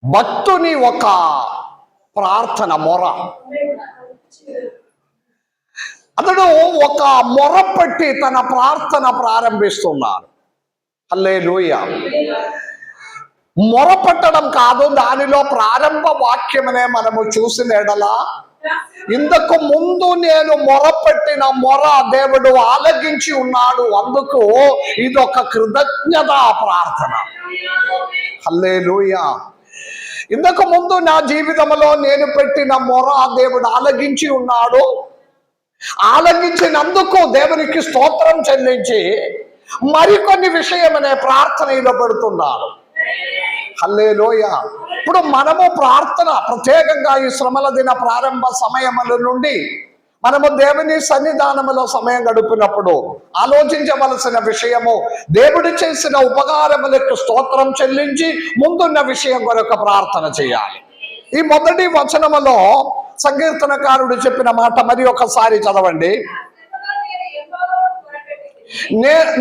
భక్తుని ఒక ప్రార్థన మొర. అతడు ఒక మొర పెట్టి తన ప్రార్థన ప్రారంభిస్తున్నాడు. హల్లెలూయా. మొర పెట్టడం కాదు, దానిలో ప్రారంభ వాక్యమనే మనము చూసిన ఎడలా, ఇంతకు ముందు నేను మొరపెట్టిన మొర దేవుడు ఆలకించి ఉన్నాడు, అందుకు ఇదొక కృతజ్ఞత ప్రార్థన. హల్లెలూయా. ఇంతకు ముందు నా జీవితంలో నేను పెట్టిన మొర దేవుడు ఆలకించి ఉన్నాడు, ఆలకించినందుకు దేవునికి స్తోత్రం చెల్లించి మరికొన్ని విషయమనే ప్రార్థనలో పెడుతున్నాడు. హల్లెలూయా. ఇప్పుడు మనము ప్రార్థన ప్రత్యేకంగా ఈ శ్రమల దిన ప్రారంభ సమయముల నుండి మనము దేవుని సన్నిధానములో సమయం గడుపునప్పుడు ఆలోచించవలసిన విషయము, దేవుడు చేసిన ఉపకారములకు స్తోత్రం చెల్లించి ముందున్న విషయం కొరకు ప్రార్థన చేయాలి. ఈ మొదటి వచనములో సంకీర్తనకారుడు చెప్పిన మాట మరి ఒకసారి చదవండి.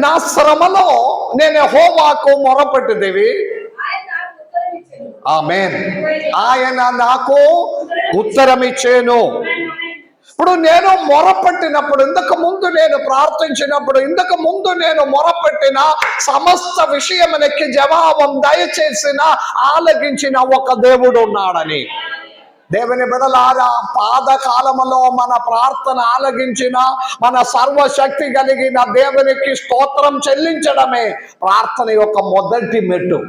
నా శ్రమలో నేను యెహోవాకు మొరపెట్టితివి, ఆమేన్, ఆయన నాకు ఉత్తరం ఇచ్చేను. ఇప్పుడు నేను మొరపెట్టినప్పుడు, ఇంతకు ముందు నేను ప్రార్థించినప్పుడు, ఇంతకు ముందు నేను మొరపెట్టిన సమస్త విషయమునకి జవాబం దయచేసిన ఆలకించిన ఒక దేవుడు ఉన్నాడని. దేవుని బిడ్డలారా, పాదకాలములో మన ప్రార్థన ఆలకించిన మన సర్వశక్తి కలిగిన దేవునికి స్తోత్రం చెల్లించడమే ప్రార్థన యొక్క మొదటి మెట్టు.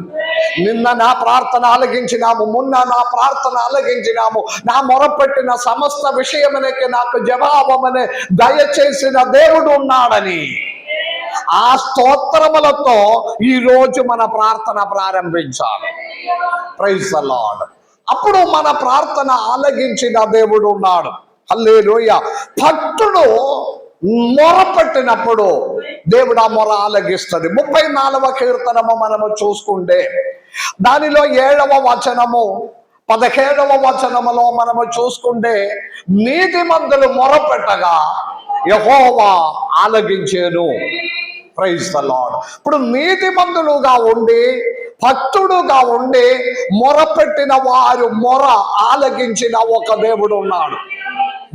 నిన్న నా ప్రార్థన ఆలకించినాము, మొన్న నా ప్రార్థన ఆలకించినాము, నా మొరపెట్టిన సమస్త విషయమునకి నాకు జవాబమని దయచేసిన దేవుడు ఉన్నాడని ఆ స్తోత్రములతో ఈ రోజు మన ప్రార్థన ప్రారంభించాలి. Praise the lord. అప్పుడు మన ప్రార్థన ఆలకించిన దేవుడు ఉన్నాడు. హల్లెలూయా. భక్తుడు మొరపెట్టినప్పుడు దేవుడు ఆ మొర ఆలకిస్తుంది. 34వ కీర్తనము మనము చూసుకుంటే దానిలో 7వ వచనము 17వ వచనములో మనము చూసుకుంటే, నీతిమంతులు మొరపెట్టగా యెహోవా ఆలకించెను. Praise the lord. ఇప్పుడు నీతిమంతులుగా ఉండి భక్తుడుగా ఉండి మొరపెట్టిన వారు మొర ఆలకించిన ఒక దేవుడు ఉన్నాడు.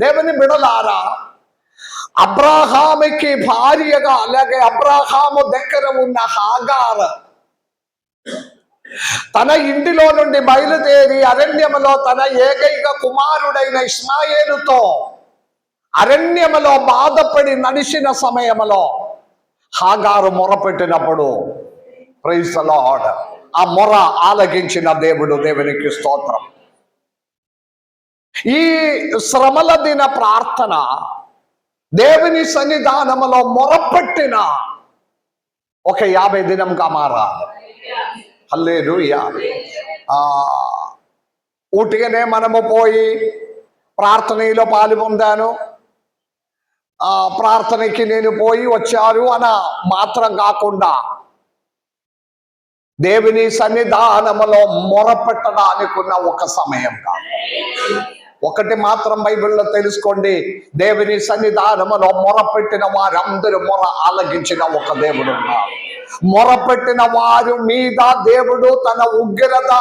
దేవుని బిడలారా, అబ్రాహాముకి భార్యగా, అలాగే అబ్రాహాము దగ్గర ఉన్న హాగార్ తన ఇంటిలో నుండి బయలుదేరి అరణ్యములో తన ఏకైక కుమారుడైన ఇష్మాయేలుతో అరణ్యములో బాధపడి నడిచిన సమయములో హాగారు మొరపెట్టినప్పుడు, ప్రైజ్ ది లార్డ్, ఆ మొర ఆలకించిన దేవుడు, దేవునికి స్తోత్రం. ఈ శ్రమల దిన ప్రార్థన దేవుని సన్నిధానములో మొరపెట్టిన ఒక 50 దినంగా మారాలి. హల్లెలూయా. ఊటిగానే మనము పోయి ప్రార్థనలో పాలు పొందాను, ప్రార్థనకి నేను పోయి వచ్చారు అన మాత్రం కాకుండా దేవుని సన్నిధానములో మొరపెట్టడానికి ఉన్న ఒక సమయం కాదు. ఒకటి మాత్రం బైబిల్లో తెలుసుకోండి, దేవుని సన్నిధానములో మొరపెట్టిన వారందరూ మొర ఆలకించిన ఒక దేవుడు ఉన్నారు. మొరపెట్టిన వారు మీద దేవుడు తన ఉగ్రత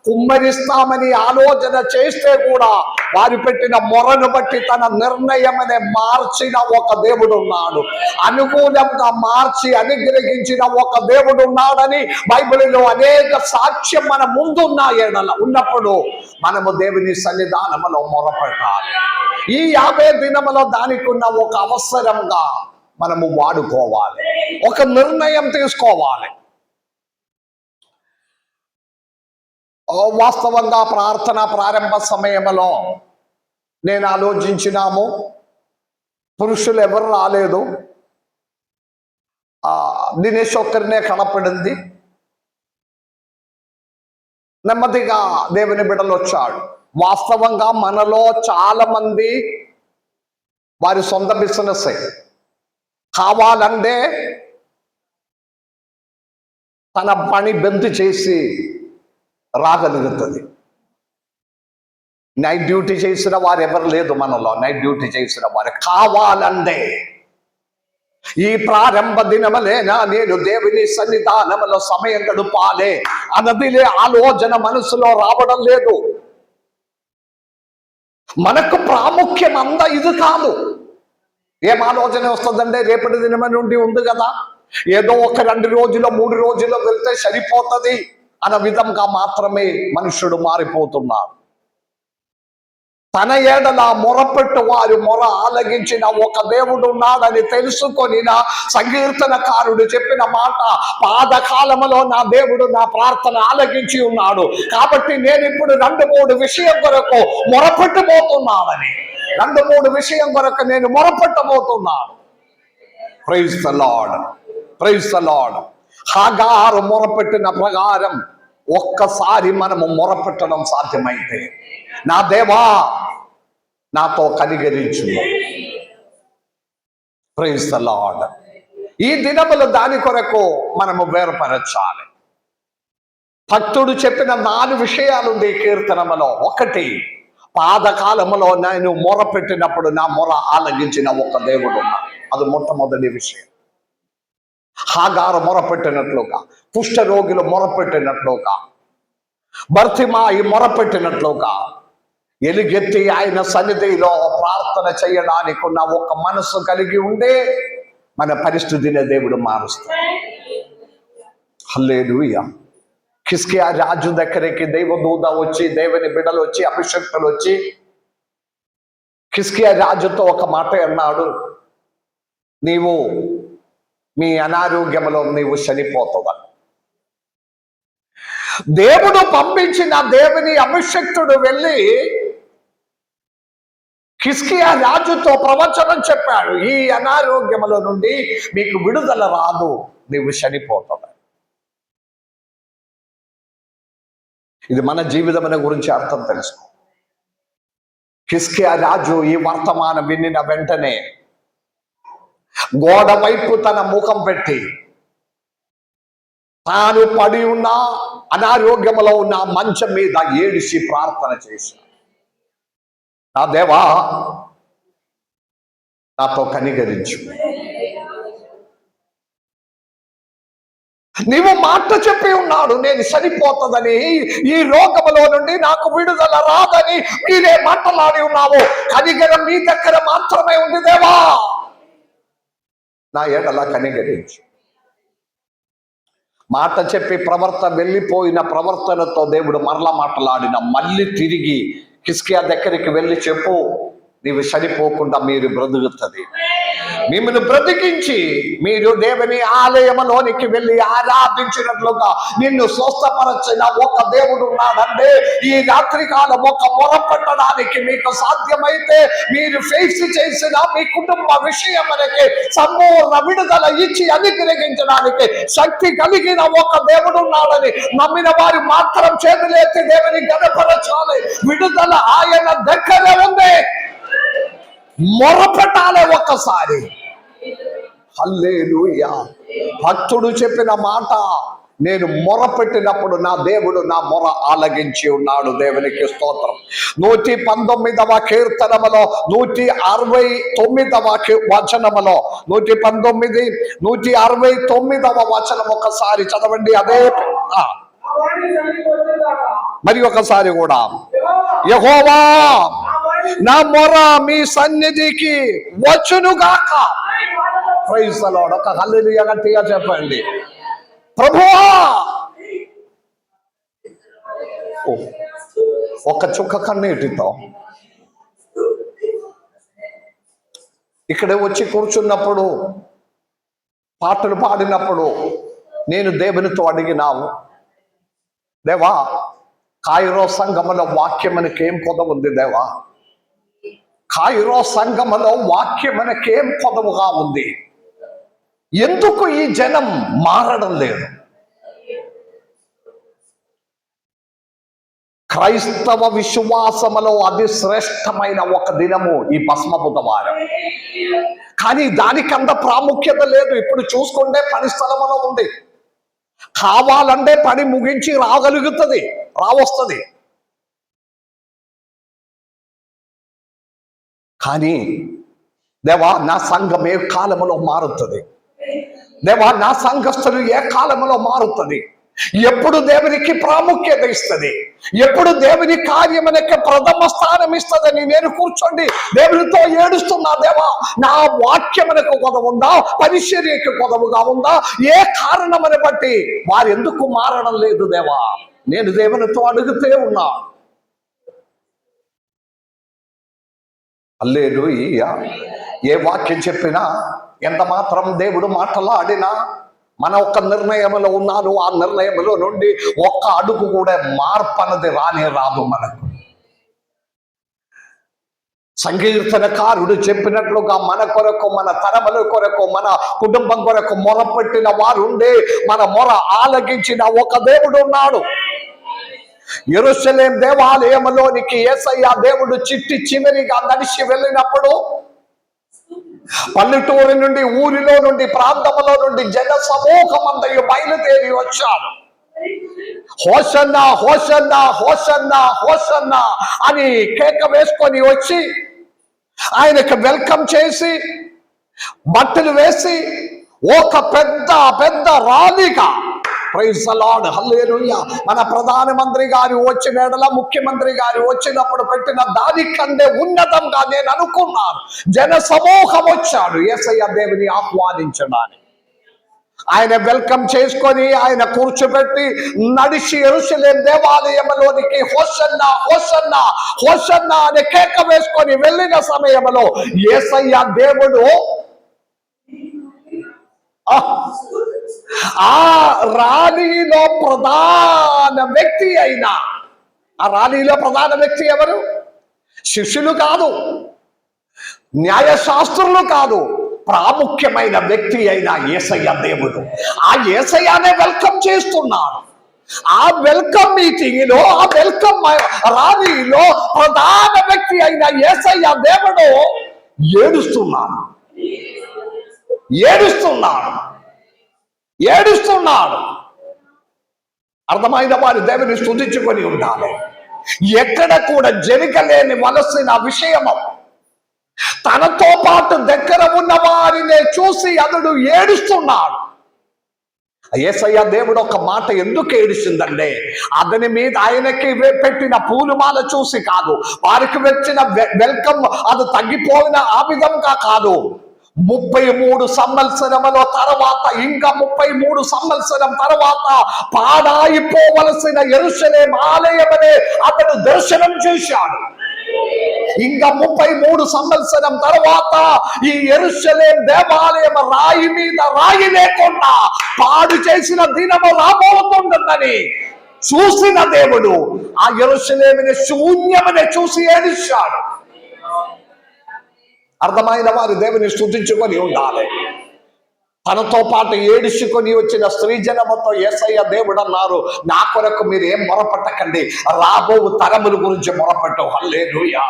కుమ్మరిస్తామని ఆలోచన చేస్తే కూడా వారు పెట్టిన మొరను బట్టి తన నిర్ణయమనే మార్చిన ఒక దేవుడు ఉన్నాడు. అనుకూలంగా మార్చి అనుగ్రహించిన ఒక దేవుడు ఉన్నాడని బైబిల్లో అనేక సాక్ష్యం మన ఉన్నప్పుడు మనము దేవుని సన్నిధానములో మొరపెట్టాలి. ఈ 50 దినములో దానికి ఉన్న ఒక అవసరంగా మనము వాడుకోవాలి, ఒక నిర్ణయం తీసుకోవాలి. వాస్తవంగా ప్రార్థన ప్రారంభ సమయంలో నేను ఆలోచించినాము, పురుషులు ఎవరు రాలేదు, దినేష్ ఒక్కరినే కనపడింది. నెమ్మదిగా దేవుని బిడ్డలు వచ్చాడు. వాస్తవంగా మనలో చాలా మంది వారి సొంత బిజినెస్ కావాలంటే తన పని బెంతు చేసి రాగలుగుతుంది. నైట్ డ్యూటీ చేసిన వారు ఎవరు లేదు మనలో. నైట్ డ్యూటీ చేసిన వారు కావాలంటే ఈ ప్రారంభ దినమలేనా నేను దేవుని సన్నిధానములో సమయం గడుపాలే అన్నదిలే ఆలోచన మనసులో రావడం లేదు. మనకు ప్రాముఖ్యం ఇది కాదు. ఏం ఆలోచన వస్తుందంటే రేపటి దినమ నుండి ఉంది కదా, ఏదో ఒక 2 రోజులు 3 రోజులు వెళ్తే సరిపోతుంది అన్న విధంగా మాత్రమే మనుషుడు మారిపోతున్నాడు. తన ఏడల మొరపెట్టు వారు మొర ఆలగించిన ఒక దేవుడు ఉన్నాడని తెలుసుకొని సంకీర్తనకారుడు చెప్పిన మాట, పాదకాలములో నా దేవుడు నా ప్రార్థన ఆలగించి ఉన్నాడు కాబట్టి నేను ఇప్పుడు 2-3 విషయం కొరకు మొరపెట్టబోతున్నానని, 2-3 విషయం కొరకు నేను మొరపెట్టబోతున్నాను. Praise the lord, praise the lord. హాగారు మొరపెట్టిన ప్రకారం ఒక్కసారి మనము మొరపెట్టడం సాధ్యమైతే, నా దేవా నాతో కనికరించు. Praise the lord. ఈ దినములు దాని కొరకు మనము వేరుపరచాలి. భక్తుడు చెప్పిన 4 విషయాలు ఉంది ఈ కీర్తనములో. 1, పాదకాలములో నేను మొరపెట్టినప్పుడు నా మొర ఆలగించిన ఒక దేవుడు ఉన్నాడు. అది మొట్టమొదటి విషయం. హాగారు మొరపెట్టినట్లుగా, కుష్ఠరోగులు మొరపెట్టినట్లుగా, బర్తిమాయి మొరపెట్టినట్లుగా ఎలుగెత్తి ఆయన సన్నిధిలో ప్రార్థన చేయడానికి ఉన్న ఒక మనసు కలిగి ఉండే మన పరిస్థితిని దేవుడు మారుస్తాడు. హల్లెలూయా. హిజ్కియా రాజు దగ్గరికి దైవదూత వచ్చి, దేవుని బిడ్డలు వచ్చి, అభిషక్తులు వచ్చి హిజ్కియా రాజుతో ఒక మాట అన్నాడు, నీవు మీ అనారోగ్యంలో నీవు చనిపోతావు. దేవుడు పంపించిన దేవుని అభిషక్తుడు వెళ్ళి హిజ్కియా రాజుతో ప్రవచనం చెప్పాడు, ఈ అనారోగ్యముల నుండి మీకు విడుదల రాదు, నీవు చనిపోతావు. ఇది మన జీవితం గురించి అర్థం తెలుసుకో. హిజ్కియా రాజు ఈ వర్తమానం వినిన వెంటనే గోడ వైపు తన ముఖం పెట్టి తాను పడి ఉన్న అనారోగ్యములో ఉన్న మంచం మీద ఏడిసి ప్రార్థన చేశాడు. నా దేవా నాతో కనికరించు. నీవు మాట చెప్పి ఉన్నాడు నేను చనిపోతుందని, ఈ రోగములో నుండి నాకు విడుదల రాదని మీరే మాట్లాడి ఉన్నావు. కనికరం నీ దగ్గర మాత్రమే ఉంది దేవా, నా ఎడల కనికరించు. మాట చెప్పి వెళ్ళిపోయిన ప్రవర్తనతో దేవుడు మరలా మాట్లాడిన మళ్ళీ తిరిగి హిజ్కియా దగ్గరికి వెళ్ళి చెప్పు, నీవు చనిపోకుండా మీరు బ్రతుకుతుంది, మిమ్మల్ని బ్రతికించి మీరు దేవుని ఆలయంలోనికి వెళ్ళి ఆరాధించినట్లుగా నిన్ను స్వస్థపరచిన ఒక దేవుడు ఉన్నాడంటే ఈ రాత్రి కాలం ఒక మొరపెట్టడానికి మీకు సాధ్యమైతే మీరు ఫేస్ చేసిన మీ కుటుంబ విషయం మనకి సంపూర్ణ విడుదల ఇచ్చి అనుగ్రహించడానికి శక్తి కలిగిన ఒక దేవుడు ఉన్నాడని నమ్మిన వారు మాత్రం చేతులెత్తి దేవుని గణపరచాలి. విడుదల ఆయన దగ్గరే ఉంది, మొరపెట్టాలి ఒక్కసారి. హల్లెలూయా. భక్తుడు చెప్పిన మాట, నేను మొరపెట్టినప్పుడు నా దేవుడు నా మొర ఆలగించి ఉన్నాడు. దేవునికి స్తోత్రం. 119వ కీర్తనములో 169వ వచనములో 119, 169వ వచనం ఒకసారి చదవండి. అదే మరి ఒకసారి కూడా, యెహోవా నా మొర మీ సన్నిధికి వచ్చునుగాక. Praise the lord. ఒక హల్లెలూయా గట్టిగా చెప్పండి. ప్రభువా, ఒక చుక్క కన్నీటితో ఇక్కడ వచ్చి కూర్చున్నప్పుడు, పాటలు పాడినప్పుడు నేను దేవునితో అడిగినావు, దేవా కాయిరో సంఘములో వాక్యం మనకేం పొదవు ఉంది దేవా, కాయిరో సంఘములో వాక్యం మనకేం పొదవుగా ఉంది, ఎందుకు ఈ జనం మారడం లేదు? క్రైస్తవ విశ్వాసములో అతి శ్రేష్టమైన ఒక దినము ఈ భస్మ బుధవారం. కానీ దానికంత ప్రాముఖ్యత లేదు. ఇప్పుడు చూసుకుంటే పని స్థలములో ఉంది, కావాలంటే పని ముగించి రాగలుగుతుంది, రావస్తుంది. కానీ దేవా నా సంఘం ఏ కాలములో మారుతుంది, దేవా నా సంఘస్థులు ఏ కాలంలో మారుతుంది, ఎప్పుడు దేవునికి ప్రాముఖ్యత ఇస్తుంది, ఎప్పుడు దేవుని కార్యమునకి ప్రథమ స్థానం ఇస్తుందని నేను కూర్చోండి దేవునితో ఏడుస్తున్నా. దేవా నా వాక్యమునకు కొదవుందా, పరిచర్యకు కొదవుగా ఉందా, ఏ కారణమని బట్టి వారు ఎందుకు మారడం లేదు దేవా? నేను దేవునితో అడుగుతూ ఉన్నా. హల్లెలూయా. ఏ వాక్యం చెప్పినా, ఎంత మాత్రం దేవుడు మాటలాడినా మన ఒక్క నిర్ణయంలో ఉన్నాను, ఆ నిర్ణయంలో నుండి ఒక్క అడుగు కూడా మార్పు అన్నది రానే రాదు మనకు. సంకీర్తనకారుడు చెప్పినట్లుగా మన కొరకు, మన తరముల కొరకు, మన కుటుంబం కొరకు మొరపెట్టిన వారుండే మన మొర ఆలకించిన ఒక దేవుడు ఉన్నాడు. యెరూషలేం దేవాలయంలోనికి యేసయ్య దేవుడు చిట్టి చివరిగా నడిచి వెళ్ళినప్పుడు పల్లెటూరి నుండి, ఊరిలో నుండి, ప్రాంతంలో నుండి జన సమూహమంతయు బయలుదేరి వచ్చాడు. హోసన్నా హోసన్నా హోసన్నా హోసన్నా అని కేక వేసుకొని వచ్చి ఆయనకు వెల్కమ్ చేసి బట్టలు వేసి ఒక పెద్ద పెద్ద ర్యాలీగా, ప్రైజ్ ది లార్డ్, హల్లెలూయా, మన ప్రధానమంత్రి గారు వచ్చిన ఎడల, ముఖ్యమంత్రి గారు వచ్చినప్పుడు పెట్టిన దానికంటే ఉన్నతంగా నేను అనుకున్నాను. జన సమూహం వచ్చాడు యేసయ్య దేవుని ఆహ్వానించడానికి. ఆయన వెల్కమ్ చేసుకొని ఆయన కూర్చోబెట్టి నడిచి యెరూషలేం దేవాలయంలోనికి హోసన్నా హోసన్నా హోసన్నా అని కేక వేసుకొని వెళ్ళిన సమయంలో యేసయ్య దేవుడు ఆ ర్యాలీలో ప్రధాన వ్యక్తి అయిన, ఆ ర్యాలీలో ప్రధాన వ్యక్తి ఎవరు? శిష్యులు కాదు, న్యాయశాస్త్రులు కాదు, ప్రాముఖ్యమైన వ్యక్తి అయిన యేసయ్య దేవుడు. ఆ యేసయ్యనే వెల్కమ్ చేస్తున్నాడు. ఆ వెల్కమ్ మీటింగ్ లో, ఆ వెల్కమ్ ర్యాలీలో ప్రధాన వ్యక్తి అయిన యేసయ్య దేవుడు ఏడుస్తున్నాడు, ఏడుస్తున్నాడు, ఏడుస్తున్నాడు. అర్థమైన వారు దేవుని స్తుతించుకొని ఉండాలి. ఎక్కడ కూడా జరగలేని వలసిన విషయము తనతో పాటు దగ్గర ఉన్న వారినే చూసి అతడు ఏడుస్తున్నాడు. యేసయ్య దేవుడు ఒక మాట ఎందుకు ఏడిచిందంటే, అతని మీద ఆయనకి పెట్టిన పూలమాల చూసి కాదు, వారికి వచ్చిన వెల్కమ్ అది తగ్గిపోయిన ఆ విధంగా కాదు. 33 సంవత్సరముల తర్వాత, ఇంకా 33 సంవత్సరం తర్వాత పాడాయిపోవలసిన యెరూషలేం ఆలయమనే అతడు దర్శనం చేశాడు. ఇంకా 33 సంవత్సరం తర్వాత ఈ యెరూషలేం దేవాలయం రాయి మీద రాయి లేకుండా పాడు చేసిన దినము రాబోతుందని చూసిన దేవుడు ఆ యెరూషలేముని శూన్యమని చూసి ఏడిచాడు. అర్థమైన వారు దేవుని స్తుతించుకొని ఉండాలి. తనతో పాటు ఏడుచుకొని వచ్చిన స్త్రీ జనముతో యేసయ్య దేవుడు అన్నారు, నా కొరకు మీరు ఏం మొరపెట్టకండి, రాబో తరముల గురించి మొరపెట్టు. హల్లెలూయా.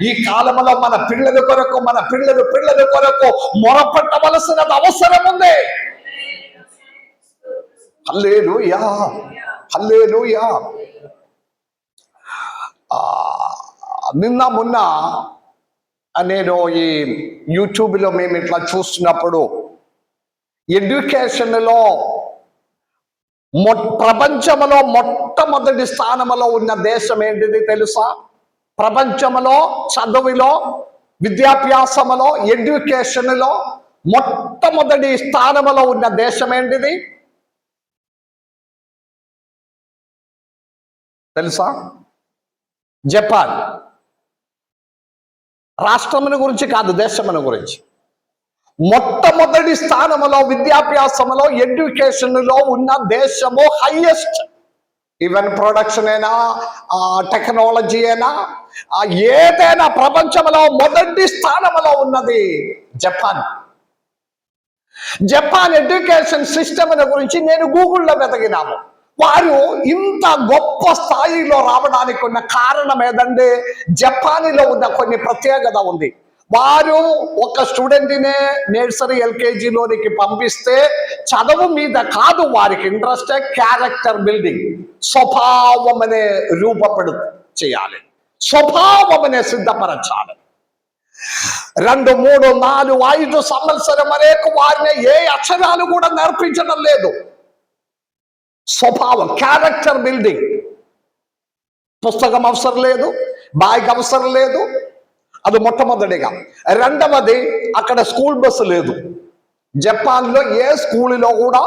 ఈ కాలంలో మన పిల్లల కొరకు, మన పిల్లల కొరకు మొరపెట్టవలసిన అవసరం ఉంది. హల్లెలూయా, హల్లెలూయా. నిన్న మొన్న నేను ఈ యూట్యూబ్లో మేము ఇట్లా చూస్తున్నప్పుడు, ఎడ్యుకేషన్లో ప్రపంచంలో మొట్టమొదటి స్థానంలో ఉన్న దేశం ఏంటిది తెలుసా? ప్రపంచంలో చదువులో, విద్యాభ్యాసంలో, ఎడ్యుకేషన్లో మొట్టమొదటి స్థానంలో ఉన్న దేశం ఏంటిది తెలుసా? జపాన్. రాష్ట్రముల గురించి కాదు, దేశముల గురించి. మొట్టమొదటి స్థానంలో విద్యాభ్యాసంలో, ఎడ్యుకేషన్లో ఉన్న దేశము హైయెస్ట్. ఈవెన్ ప్రొడక్షన్ అయినా, టెక్నాలజీ అయినా, ఏదైనా ప్రపంచంలో మొదటి స్థానంలో ఉన్నది జపాన్. జపాన్ ఎడ్యుకేషన్ సిస్టమ్ గురించి నేను గూగుల్లో వెతకినాము. వారు ఇంత గొప్ప స్థాయిలో రావడానికి ఉన్న కారణం ఏదంటే, జపాన్లో ఉన్న కొన్ని ప్రత్యేకత ఉంది. వారు ఒక స్టూడెంట్నే నర్సరీ ఎల్కేజీలోనికి పంపిస్తే చదువు మీద కాదు వారికి ఇంట్రెస్ట్, క్యారెక్టర్ బిల్డింగ్, స్వభావం అనే రూపపడు చేయాలి, స్వభావం అనే సిద్ధపరచాలి. 2, 3, 4, 5 సంవత్సరం వరకు వారిని ఏ అక్షరాలు కూడా నేర్పించడం లేదు. స్వభావం, క్యారెక్టర్ బిల్డింగ్. పుస్తకం అవసరం లేదు, బ్యాగ్ అవసరం లేదు. అది మొట్టమొదటిగా. రెండవది, అక్కడ స్కూల్ బస్సు లేదు. జపాన్లో ఏ స్కూల్లో కూడా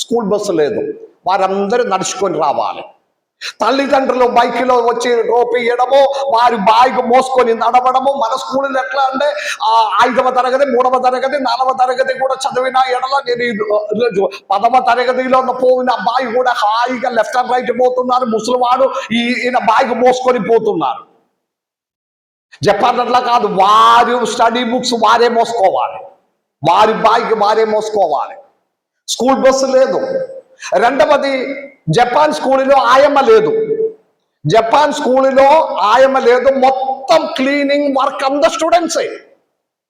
స్కూల్ బస్సు లేదు. వారందరూ నడుచుకొని రావాలి. తల్లిదండ్రులు బైక్లో వచ్చి రోపియడము, వారి బ్యాగ్ మోసుకొని నడవడము. మన స్కూల్లో ఎట్లా అంటే 5వ తరగతి, 3వ తరగతి, 4వ తరగతి కూడా చదివిన ఎడల, నేను 10వ తరగతిలో పోయిన అబ్బాయి కూడా హాయిగా లెఫ్ట్ అండ్ రైట్ పోతున్నారు. ముసలివాడు ఈయన బ్యాగ్ మోసుకొని పోతున్నారు. జపాన్ అట్లా కాదు. వారి స్టడీ బుక్స్ వారే మోసుకోవాలి, వారి బ్యాగ్ వారే మోసుకోవాలి. స్కూల్ బస్సు లేదు. రెండవది, జపాన్ స్కూల్లో ఆయమ్మ లేదు. జపాన్ స్కూల్లో ఆయమ్మ లేదు. మొత్తం క్లీనింగ్ వర్క్ అందరు స్టూడెంట్సే,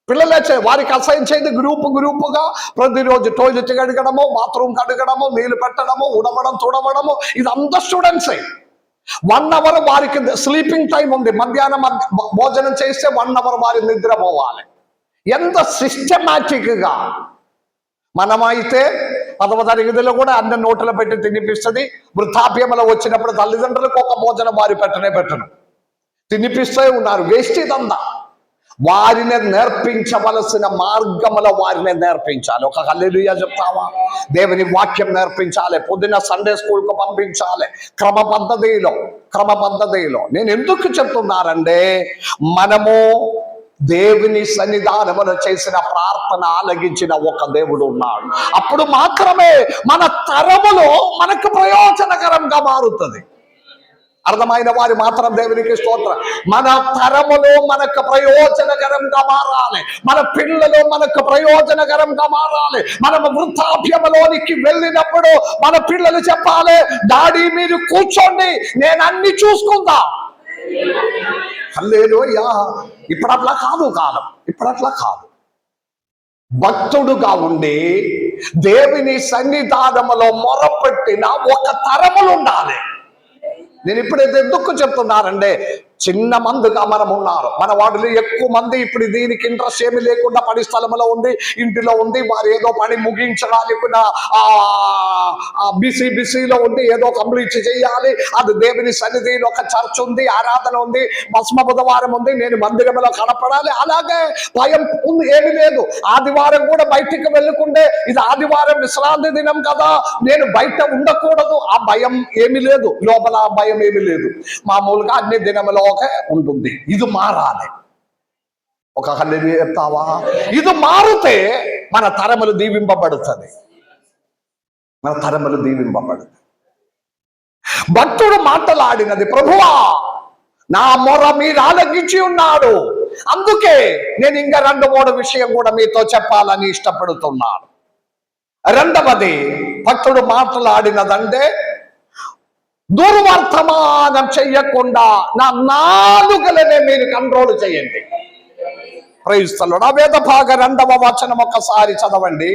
పిల్లలే. వారికి అసైన్ చేయండి గ్రూపుగా ప్రతిరోజు టాయిలెట్ కడగడము, బాత్రూమ్ కడగడము, నీళ్లు పెట్టడము, ఉడవడం, తుడవడము, ఇది అందరు స్టూడెంట్సే. 1 అవర్ వారికి స్లీపింగ్ టైం ఉంది. మధ్యాహ్నం భోజనం చేస్తే 1 అవర్ వారి నిద్రపోవాలి. ఎంత సిస్టమాటిక్ గా. మనమైతే 10వ తరగతిలో కూడా అన్న నోట్లో పెట్టి తినిపిస్తుంది. వృద్ధాప్యంలో వచ్చినప్పుడు తల్లిదండ్రులకు ఒక భోజనం వారి పెట్టను తినిపిస్తూ ఉన్నారు. వేస్ట్ ఇదంతా. వారిని నేర్పించవలసిన మార్గంలో వారిని నేర్పించాలి. ఒక హల్లెలూయా చెప్తావా? దేవుని వాక్యం నేర్పించాలి. పొద్దున సండే స్కూల్కు పంపించాలి. క్రమ పద్ధతిలో. నేను ఎందుకు చెప్తున్నానంటే, మనము దేవుని సన్నిధానములో చేసిన ప్రార్థన ఆలగించిన ఒక దేవుడు ఉన్నాడు. అప్పుడు మాత్రమే మన తరములో మనకు ప్రయోజనకరంగా మారుతుంది. అర్థమైన వారి మాత్రం దేవునికి స్తోత్రం. మన తరములో మనకు ప్రయోజనకరంగా మారాలి. మన పిల్లలు మనకు ప్రయోజనకరంగా మారాలి. మనం వృద్ధాప్యంలోనికి వెళ్ళినప్పుడు మన పిల్లలు చెప్పాలి, డాడీ మీరు కూర్చోండి, నేను అన్ని చూసుకుందా. హల్లెలూయా. ఇప్పుడట్లా కాదు కాలం. ఇప్పుడట్లా కాదు. భక్తుడుగా ఉండి దేవుని సన్నిధానములో మొరపెట్టిన ఒక తరములు ఉండాలి. నేను ఇప్పుడైతే ఎందుకు చెప్తున్నానంటే, చిన్న మందిగా మనం ఉన్నారు. మన వాటిలో ఎక్కువ మంది ఇప్పుడు దీనికి ఇంట్రెస్ట్ ఏమి లేకుండా పని స్థలంలో ఉంది, ఇంటిలో ఉంది. వారు ఏదో పని ముగించడానికి బిజీలో ఉంది, ఏదో కంప్లీట్ చేయాలి. అది దేవుని సన్నిధిలో ఒక చర్చ్ ఉంది, ఆరాధన ఉంది, భస్మ బుధవారం ఉంది, నేను మందిరంలో కనపడాలి. అలాగే భయం ఉంది, ఏమి లేదు. ఆదివారం కూడా బయటికి వెళ్ళకుంటే, ఇది ఆదివారం విశ్రాంతి దినం కదా, నేను బయట ఉండకూడదు, ఆ భయం ఏమి లేదు. లోపల ఆ భయం ఏమి లేదు. మామూలుగా అన్ని దినములో ఉంటుంది. ఇది మారాలి. ఒక హల్లెలూయా చెప్తావా? ఇది మారితే మన తరములు దీవింపబడుతుంది. మన తరములు దీవింపబడుతుంది. భక్తుడు మాట్లాడినది, ప్రభువా నా మొర మీరు ఆలకించి ఉన్నాడు, అందుకే నేను ఇంకా 2-3 విషయం కూడా మీతో చెప్పాలని ఇష్టపడుతున్నాను. రెండవది, భక్తుడు మాట్లాడినదంటే, దుర్వర్తమానం చెయ్యకుండా నా నాలుకలనే మీరు కంట్రోల్ చేయండి. Praise the lord. ఆ వేద భాగ 2వ వచనం ఒక్కసారి చదవండి.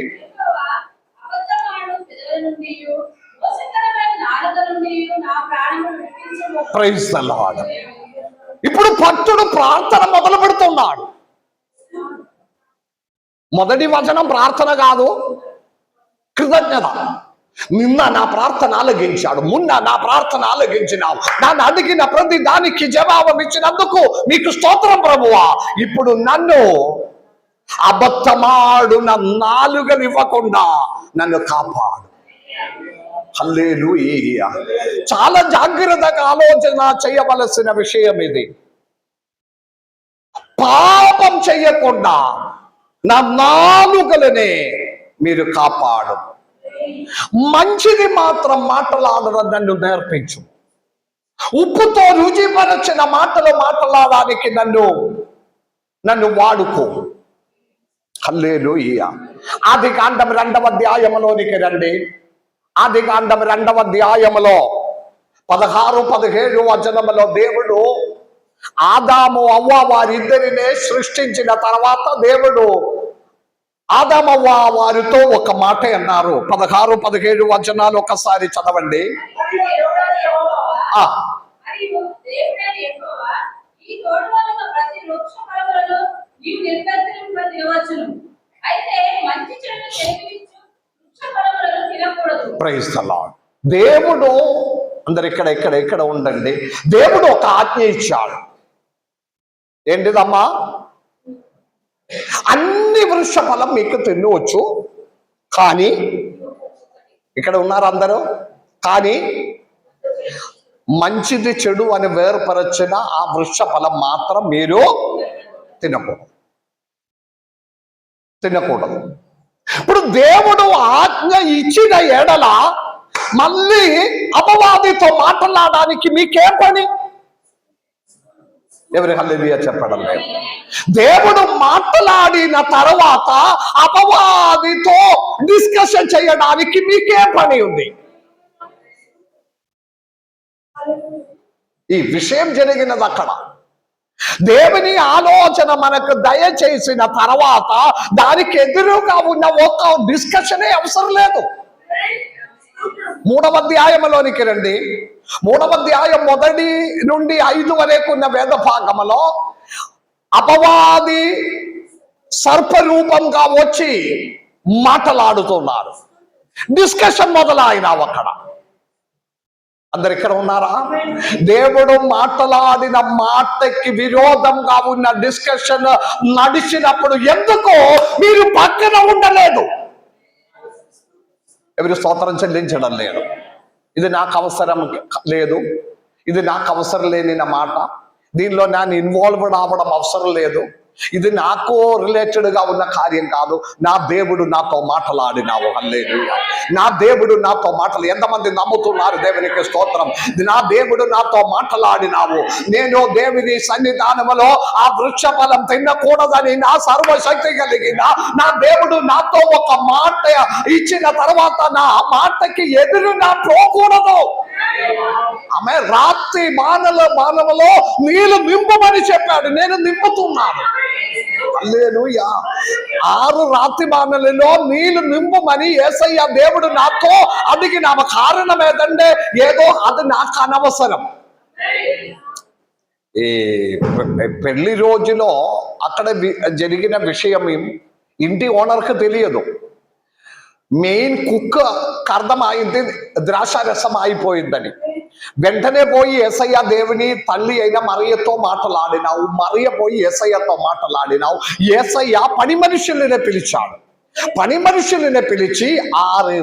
Praise the lord. ఇప్పుడు భక్తుడు ప్రార్థన మొదలు పెడుతున్నాడు. మొదటి వచనం ప్రార్థన కాదు, కృతజ్ఞత. నిన్న నా ప్రార్థన ఆలకించాడు, మొన్న నా ప్రార్థన ఆలకించినావు, నన్ను అడిగిన ప్రతి దానికి జవాబు ఇచ్చినందుకు మీకు స్తోత్రం ప్రభువా. ఇప్పుడు నన్ను అబద్ధమాడు నా నాలుకనివ్వకుండా నన్ను కాపాడు. హల్లెలూయా. చాలా జాగ్రత్తగా ఆలోచన చేయవలసిన విషయం ఇది. పాపం చెయ్యకుండా నా నాలుకలనే మీరు కాపాడు. మంచిది మాత్రం మాట్లాడడం నన్ను నేర్పించు. ఉప్పుతో రుచిపరచిన మాటలు మాట్లాడడానికి నన్ను వాడుకో. హల్లెలూయా. ఆదికాండం 2వ అధ్యాయంలోనికి రండి. ఆదికాండం 2వ అధ్యాయంలో 16-17 వచనములో దేవుడు ఆదాము అవ్వ వారిద్దరినే సృష్టించిన తర్వాత దేవుడు ఆదామవ్వ వారితో ఒక మాట అన్నారు. 16-17 వచనాలు ఒకసారి చదవండి. నీవు తినవచ్చును. అయితే మంచి చెడు తెలివించు వృక్ష ఫలములను తినకూడదు. Praise the lord. దేవుడు అందరు ఇక్కడ ఉండండి. దేవుడు ఒక ఆజ్ఞ ఇచ్చాడు. ఏంటిదమ్మా? అన్ని వృక్ష ఫలం మీకు తినవచ్చు, కానీ ఇక్కడ ఉన్నారు అందరూ, కానీ మంచిది చెడు అని వేర్పరచిన ఆ వృక్ష ఫలం మాత్రం మీరు తినకూడదు. ఇప్పుడు దేవుడు ఆజ్ఞ ఇచ్చిన ఎడల మళ్ళీ అపవాదితో మాట్లాడడానికి మీకేం పని? ఎవరి హల్లెలూయా చెప్పడం లేదు. దేవుడు మాట్లాడిన తర్వాత అపవాదితో డిస్కషన్ చేయడానికి మీకేం పని ఉంది? ఈ విషయం జరిగినది అక్కడ. దేవుని ఆలోచన మనకు దయచేసిన తర్వాత దానికి ఎదురుగా ఉన్న ఒక డిస్కషనే అవసరం లేదు. 3వ అధ్యాయంలోనికి రండి. 3వ అధ్యాయం 1 నుండి 5 వరకు ఉన్న వేద భాగములో అపవాది సర్పరూపంగా వచ్చి మాట్లాడుతున్నారు. డిస్కషన్ మొదలైన అక్కడ అందరు ఇక్కడ ఉన్నారా? దేవుడు మాట్లాడిన మాటకి విరోధంగా ఉన్న డిస్కషన్ నడిచినప్పుడు ఎందుకో మీరు పక్కన ఉండలేదు. ఎవరు స్తోత్రం చెల్లించడం లేదు. ఇది నాకు అవసరం లేదు, ఇది నాకు అవసరం లేని మాట, దీనిలో నేను ఇన్వాల్వ్డ్ అవ్వడం అవసరం లేదు, ఇది నాకు రిలేటెడ్గా ఉన్న కార్యం కాదు. నా దేవుడు నాతో మాట్లాడినావు. హల్లెలూయా. నా దేవుడు నాతో ఎంతమంది నమ్ముతున్నారు? దేవునికి స్తోత్రం. నా దేవుడు నాతో మాట్లాడినావు. నేను దేవుని సన్నిధానములో ఆ వృక్ష ఫలం తినకూడదని నా సర్వశక్తి కలిగిన నా దేవుడు నాతో ఒక మాట ఇచ్చిన తర్వాత నా మాటకి ఎదురు నా పోకూడదు. ఆమె రాత్రి మానవలో నీళ్లు నింపమని చెప్పాడు, నేను నింపుతున్నాను. హల్లెలూయా. 6 రాత్రి మానలలో నీళ్లు నింపమని యేసయ్య దేవుడు నాతో అడిగిన కారణం ఏదంటే ఏదో అది నాకు అనవసరం. ఈ పెళ్లి రోజులో అక్కడ జరిగిన విషయం ఇంటి ఓనర్కి తెలియదు. మెయిన్ కుక్ అర్థమైంది ద్రాక్షారసం అయిపోయిందని. వెంటనే పోయి యేసయ్య దేవుని తల్లి అయిన మరియతో మాట్లాడినావు. మరియ పోయి యేసయ్యతో మాట్లాడినావు. యేసయ్య పని మనుషులనే పిలిచాడు. పని మనుషులనే పిలిచి 6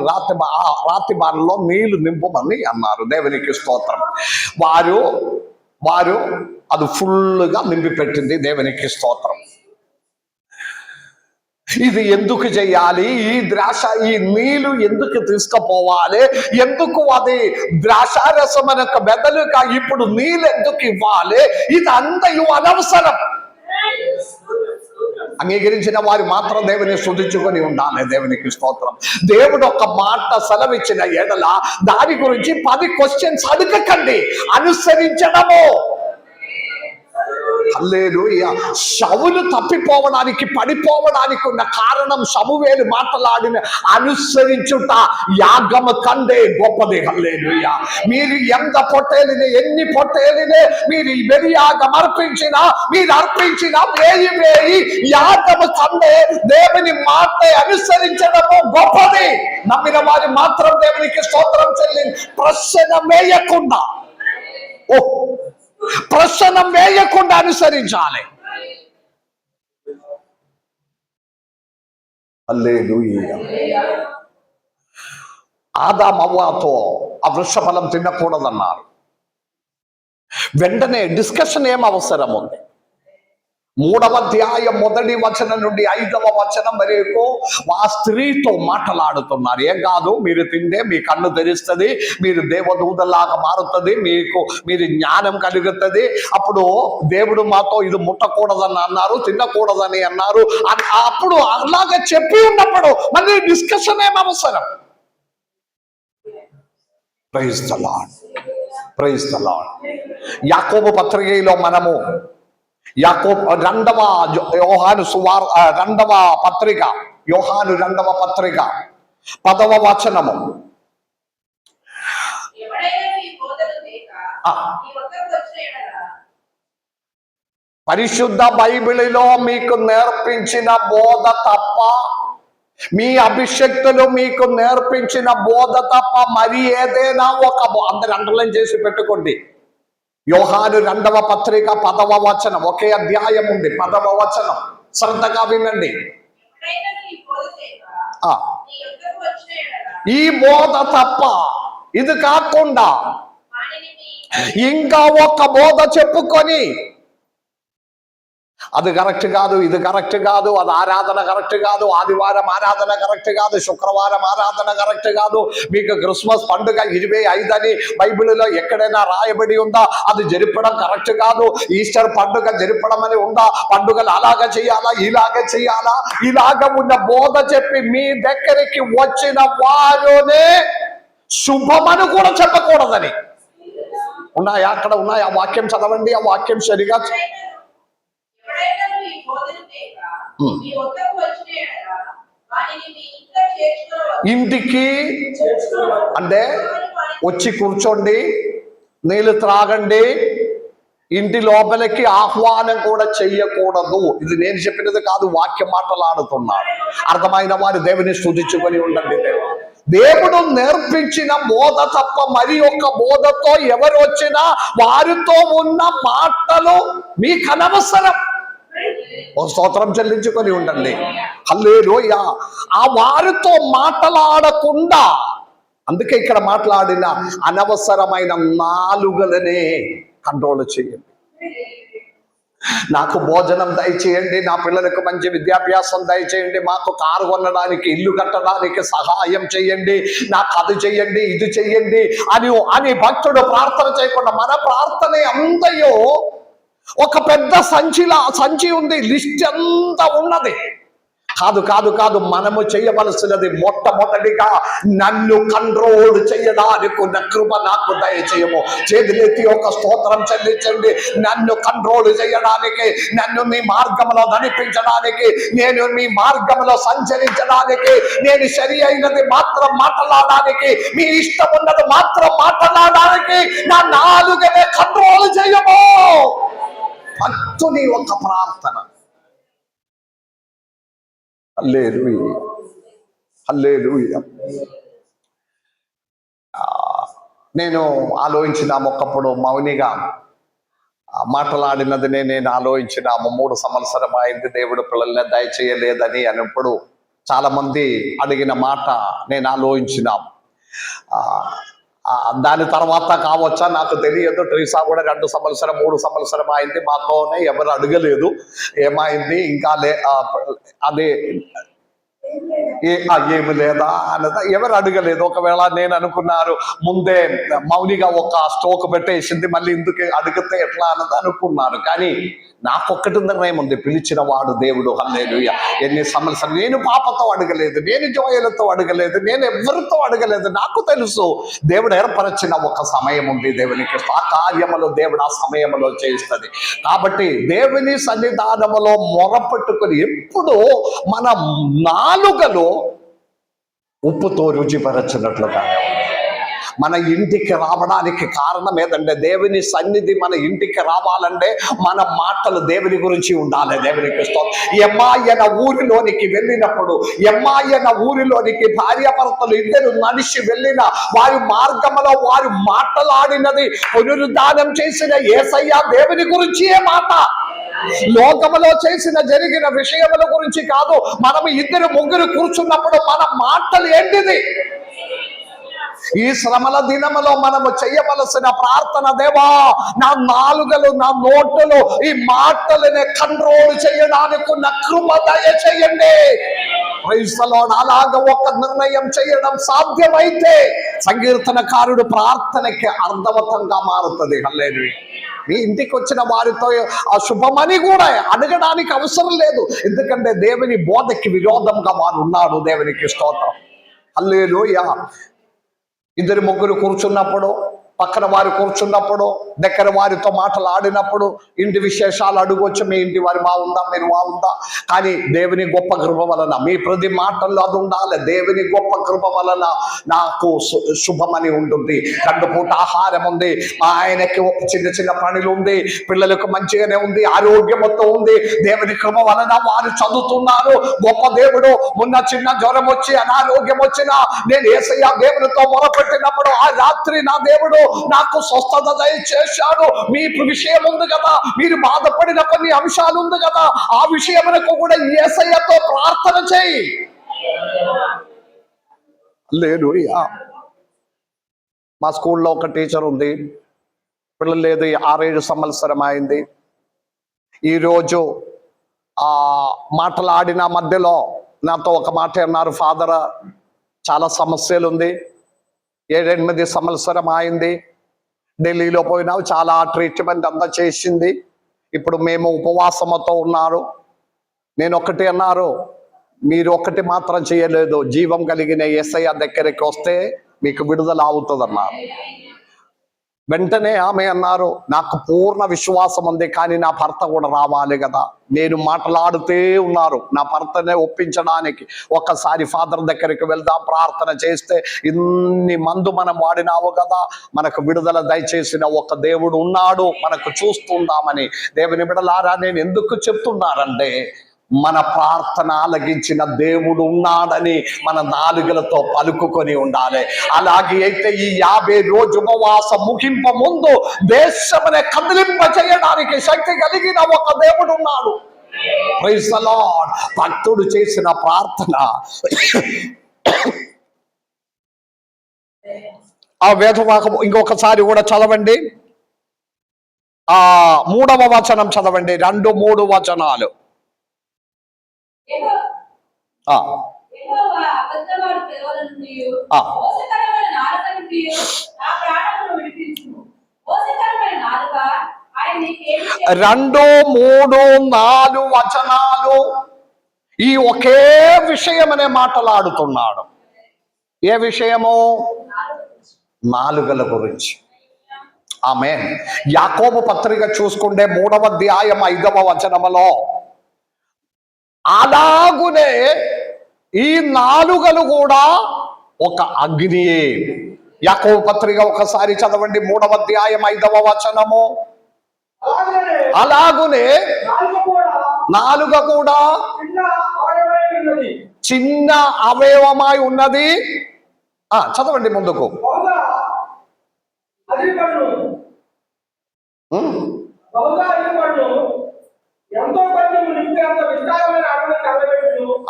రాత్రి బాణలో నీళ్లు నింపమని అన్నారు. దేవునికి స్తోత్రం. వారు అది ఫుల్గా నింపి పెట్టింది. దేవునికి స్తోత్రం. ఇది ఎందుకు చేయాలి? ఈ నీళ్లు ఎందుకు తీసుకుపోవాలి? ఎందుకు అది ద్రాక్షారసం అనక బెదలుగా ఇప్పుడు నీళ్ళు ఎందుకు ఇవ్వాలి? ఇది అంతయు అనవసరం. అంగీకరించిన వారు మాత్రం దేవుని స్తుతించుకొని ఉండాలి. దేవునికి స్తోత్రం. దేవుడు ఒక మాట సెలవిచ్చిన ఎడల దాని గురించి 10 క్వశ్చన్స్ అడగకండి, అనుసరించడము. హల్లెలూయా. సౌలు తప్పిపోవడానికి పడిపోవడానికి ఉన్న కారణం సమూయేలు మాట్లాడిన అనుసరించుట యాగము కంటే గొప్పది. హల్లెలూయా. మీరు ఎంత పొట్టేలినే, ఎన్ని పొట్టేలినే మీరు బలియాగం అర్పించినా, మీరు అర్పించిన వేయి యాగము కంటే దేవుని మాట అనుసరించడము గొప్పది. నమ్మిన వారి మాత్రం దేవునికి స్తోత్రం ప్రశ్న వేయకుండా అనుసరించాలి. హల్లెలూయా. ఆదాము అవ్వతో ఆ వృక్ష ఫలం తినకూడదన్నారు. వెంటనే డిస్కషన్ ఏం అవసరం ఉంది? 3వ అధ్యాయం 1వ వచనం నుండి 5వ వచనం వరకు ఆ స్త్రీతో మాట్లాడుతున్నారు. ఏం కాదు, మీరు తింటే మీ కన్ను తెరుస్తుంది, మీరు దేవదూతలాగా మారుతుంది, మీరు జ్ఞానం కలుగుతుంది. అప్పుడు దేవుడు మాతో ఇది ముట్టకూడదని అన్నారు, తినకూడదని అన్నారు. అప్పుడు అలాగే చెప్పి ఉన్నప్పుడు మళ్ళీ డిస్కషన్ ఏం అవసరం? Praise the lord. Praise the lord. యాకోబు పత్రికలో మనము యోహాను పత్రిక 10వ వచనము. పరిశుద్ధ బైబిలులో మీకు నేర్పించిన బోధ తప్ప, మీ అభిషక్తులు మీకు నేర్పించిన బోధ తప్ప మరి ఏదైనా అందరు అండర్లైన్ చేసి పెట్టుకోండి. యోహాను 2వ పత్రిక 10వ వచనం, ఒకే అధ్యాయం ఉంది, 10వ వచనం, శ్రద్ధగా వినండి. ఈ బోధ తప్ప, ఇది కాకుండా ఇంకా ఒక బోధ చెప్పుకొని అది కరెక్ట్ కాదు, ఇది కరెక్ట్ కాదు, అది ఆరాధన కరెక్ట్ కాదు, ఆదివారం ఆరాధన కరెక్ట్ కాదు, శుక్రవారం ఆరాధన కరెక్ట్ కాదు, మీకు క్రిస్మస్ పండుగ 25 అని బైబిల్లో ఎక్కడైనా రాయబడి ఉందా? అది జరపడం కరెక్ట్ కాదు. ఈస్టర్ పండుగ జరపడం అని ఉందా? పండుగలు అలాగ చేయాలా, ఇలాగే చేయాలా? ఇలాగ ఉన్న బోధ చెప్పి మీ దగ్గరికి వచ్చిన వారునే శుభమని కూడా చెప్పకూడదని ఉన్నాయా? అక్కడ ఉన్నాయా? ఆ వాక్యం చదవండి, ఆ వాక్యం సరిగా. ఇంటికి అంటే వచ్చి కూర్చోండి, నీళ్ళు త్రాగండి, ఇంటి లోపలికి ఆహ్వానం కూడా చెయ్యకూడదు. ఇది నేను చెప్పినది కాదు, వాక్య మాటలాడుతున్నాడు. అర్థమైన వారు దేవుని స్తుతించుకొని ఉండండి. దేవుడు నేర్పించిన బోధ తప్ప మరి ఒక బోధతో ఎవరు వచ్చినా వారితో ఉన్న మాటలు మీకు అనవసరం. ఒక స్తోత్రం చెల్లించుకొని ఉండండి. హల్లెలూయా. ఆ వారితో మాట్లాడకుండా, అందుకే ఇక్కడ మాట్లాడిన అనవసరమైన నాలుకలనే కంట్రోల్ చేయండి. నాకు భోజనం దయచేయండి, నా పిల్లలకు మంచి విద్యాభ్యాసం దయచేయండి, మాకు కారు కొనడానికి, ఇల్లు కట్టడానికి సహాయం చేయండి, నాకు అది చెయ్యండి, ఇది చెయ్యండి అని భక్తుడు ప్రార్థన చేయకుండా, మన ప్రార్థన అంతయో ఒక పెద్ద సంచి ఉంది, లిస్ట్ అంతా ఉన్నది. కాదు కాదు కాదు, మనము చేయవలసినది మొట్టమొదటిగా నన్ను కంట్రోల్ చేయడానికి ఉన్న కృప నాకు దయచేయము. చేతులెత్తి ఒక స్తోత్రం చెల్లించండి. నన్ను కంట్రోల్ చేయడానికి, నన్ను మీ మార్గంలో నడిపించడానికి, నేను మీ మార్గంలో సంచరించడానికి, నేను సరి అయినది మాత్రం మాట్లాడడానికి, మీ ఇష్టం ఉన్నది మాత్రం మాట్లాడడానికి నా నాలుకనే కంట్రోల్ చేయము. భక్తుని ఒక ప్రార్థన. హల్లెలూయా, హల్లెలూయా. నేను ఆలోచించిన ఒకప్పుడు మౌనిగా మాట్లాడినది నేను ఆలోచించిన 3 సంవత్సరం అయింది దేవుడు పిల్లల్ని దయచేయలేదని అన్నప్పుడు చాలా మంది అడిగిన మాట నేను ఆలోచించిన. దాని తర్వాత కావచ్చా నాకు తెలియదు. ట్రీసా కూడా 2 సంవత్సరం 3 సంవత్సరం అయింది, మాతోనే ఎవరు అడగలేదు ఏమైంది ఇంకా అదే ఏమి లేదా అన్నదా ఎవరు అడగలేదు. ఒకవేళ నేను అనుకున్నారు ముందే మౌనిగా ఒక స్టోక్ పెట్టేసింది, మళ్ళీ ఇందుకు అడిగితే ఎట్లా అన్నది అనుకున్నారు. కానీ నాకొక్కటి నిర్ణయం ఉంది, పిలిచిన వాడు దేవుడు. హల్లెలూయా. ఎన్ని సంవత్సరాలు నేను పాపతో అడగలేదు, నేను జోయలతో అడగలేదు, నేను ఎవరితో అడగలేదు. నాకు తెలుసు దేవుడు ఏర్పరచిన ఒక సమయం ఉంది దేవునికి. ఆ కార్యములో దేవుడు ఆ సమయంలో చేస్తుంది. కాబట్టి దేవుని సన్నిధానములో మొరపెట్టుకుని ఎప్పుడు మన నాలుకలో ఉప్పుతో రుచిపరచినట్లుగానే ఉంది. మన ఇంటికి రావడానికి కారణం ఏదంటే, దేవుని సన్నిధి మన ఇంటికి రావాలంటే మన మాటలు దేవుని గురించి ఉండాలి. దేవునికి స్తోత్రం. ఎమ్మాయన ఊరిలోనికి వెళ్ళినప్పుడు, ఎమ్మాయన ఊరిలోనికి భార్యాభర్తలు ఇద్దరు మనిషి వెళ్ళిన వారి మార్గంలో వారు మాట్లాడినది పునరుద్ధానం చేసిన యేసయ్య దేవుని గురించే మాట. లోకములో జరిగిన విషయముల గురించి కాదు. మనం 2-3 కూర్చున్నప్పుడు మన మాటలు ఏంటిది? ఈ శ్రమల దినములో మనము చేయవలసిన ప్రార్థన, దేవా నా నాలుకలు, నా నోటులు ఈ మాటలని కంట్రోల్ చేయడానికి ఉన్న కృప దయచేయండి. అలాగ ఒక నిర్ణయం చేయడం సాధ్యమైతే సంకీర్తనకారుడు ప్రార్థనకి అర్థవంతంగా మారుతుంది. హల్లెలూయా. మీ ఇంటికి వచ్చిన వారితో ఆ శుభమని కూడా అడగడానికి అవసరం లేదు, ఎందుకంటే దేవుని బోధకి విరోధంగా వారు ఉన్నారు. దేవునికి స్తోత్రం. హల్లెలూయా. 2-3 కూర్చున్నప్పుడు పక్కన వారు కూర్చున్నప్పుడు, దగ్గర వారితో మాటలాడినప్పుడు, ఇంటి విశేషాలు అడుగొచ్చు, మీ ఇంటి వారి బాగుందా, మీరు బాగుందా. కానీ దేవుని గొప్ప కృప వలన మీ ప్రతి మాటల్లో అది ఉండాలి. దేవుని గొప్ప కృప వలన నాకు శుభమని ఉంటుంది. 2 పూట ఆహారం ఉంది, మా ఆయనకి చిన్న చిన్న పనులు ఉంది, పిల్లలకు మంచిగానే ఉంది, ఆరోగ్యంతో ఉంది. దేవుని కృప వలన వారు చదువుతున్నారు. గొప్ప దేవుడు. మొన్న చిన్న జ్వరం వచ్చి అనారోగ్యం వచ్చినా నేను యేసయ్య దేవునితో మొరపెట్టినప్పుడు ఆ రాత్రి నా దేవుడు నాకు స్వస్థత దయచేశాడు. మీ విషయం ఉంది కదా, మీరు బాధపడిన కొన్ని అంశాలు ఉంది కదా, ఆ విషయములకు కూడా యేసయ్యతో ప్రార్థన చేయి. హల్లెలూయా. మా స్కూల్లో ఒక టీచర్ ఉంది, పిల్లలు లేదు, 6-7 సంవత్సరం అయింది. ఈరోజు మాటలాడిన మధ్యలో నాతో ఒక మాట అన్నారు, ఫాదర్ చాలా సమస్యలు ఉంది, 7-8 సంవత్సరం అయింది, ఢిల్లీలో పోయినావు, చాలా ట్రీట్మెంట్ అంతా చేసింది, ఇప్పుడు మేము ఉపవాసంతో ఉన్నారు. నేను ఒకటి అన్నారు, మీరు ఒకటి మాత్రం చేయలేదు, జీవం కలిగిన యేసయ్య దగ్గరికి వస్తే మీకు విడుదల అవుతుంది అన్నారు. వెంటనే ఆమె అన్నారు, నాకు పూర్ణ విశ్వాసం ఉంది, కానీ నా భర్త కూడా రావాలి కదా. నేను మాట్లాడుతూ ఉన్నారు నా భర్తనే ఒప్పించడానికి. ఒక్కసారి ఫాదర్ దగ్గరికి వెళ్దాం, ప్రార్థన చేస్తే ఇన్ని మందు మనం వాడినావు కదా, మనకు విడుదల దయచేసిన ఒక దేవుడు ఉన్నాడు, మనకు చూస్తుందామని. దేవుని బిడ్డలారా, నేను ఎందుకు చెప్తున్నానంటే, మన ప్రార్థన ఆలకించిన దేవుడు ఉన్నాడని మన నాలుకలతో పలుకుకొని ఉండాలి. అలాగే అయితే ఈ 50 రోజు ఉపవాస ముగింపు ముందు దేశమనే కదిలింప చేయడానికి శక్తి కలిగిన ఒక దేవుడు ఉన్నాడు. Praise the lord. భక్తుడు చేసిన ప్రార్థన. ఆ వేదవాక్యం ఇంకొకసారి కూడా చదవండి, 3వ వచనం చదవండి, 2-3 వచనాలు. రెండు, 3, 4 వచనాలు ఈ ఒకే విషయమనే మాట్లాడుతున్నాడు. ఏ విషయము? నాలుకల గురించి. ఆమేన్. యాకోబు పత్రిక చూసుకుంటే 3వ అధ్యాయం 5వ వచనములో, అలాగునే ఈ నాలుకలు కూడా ఒక అగ్నియే. యాకోబు పత్రిక ఒకసారి చదవండి, 3వ అధ్యాయం 5వ వచనము. అలాగునే నాలుక కూడా చిన్న అవయవమై ఉన్నది. చదవండి ముందుకు.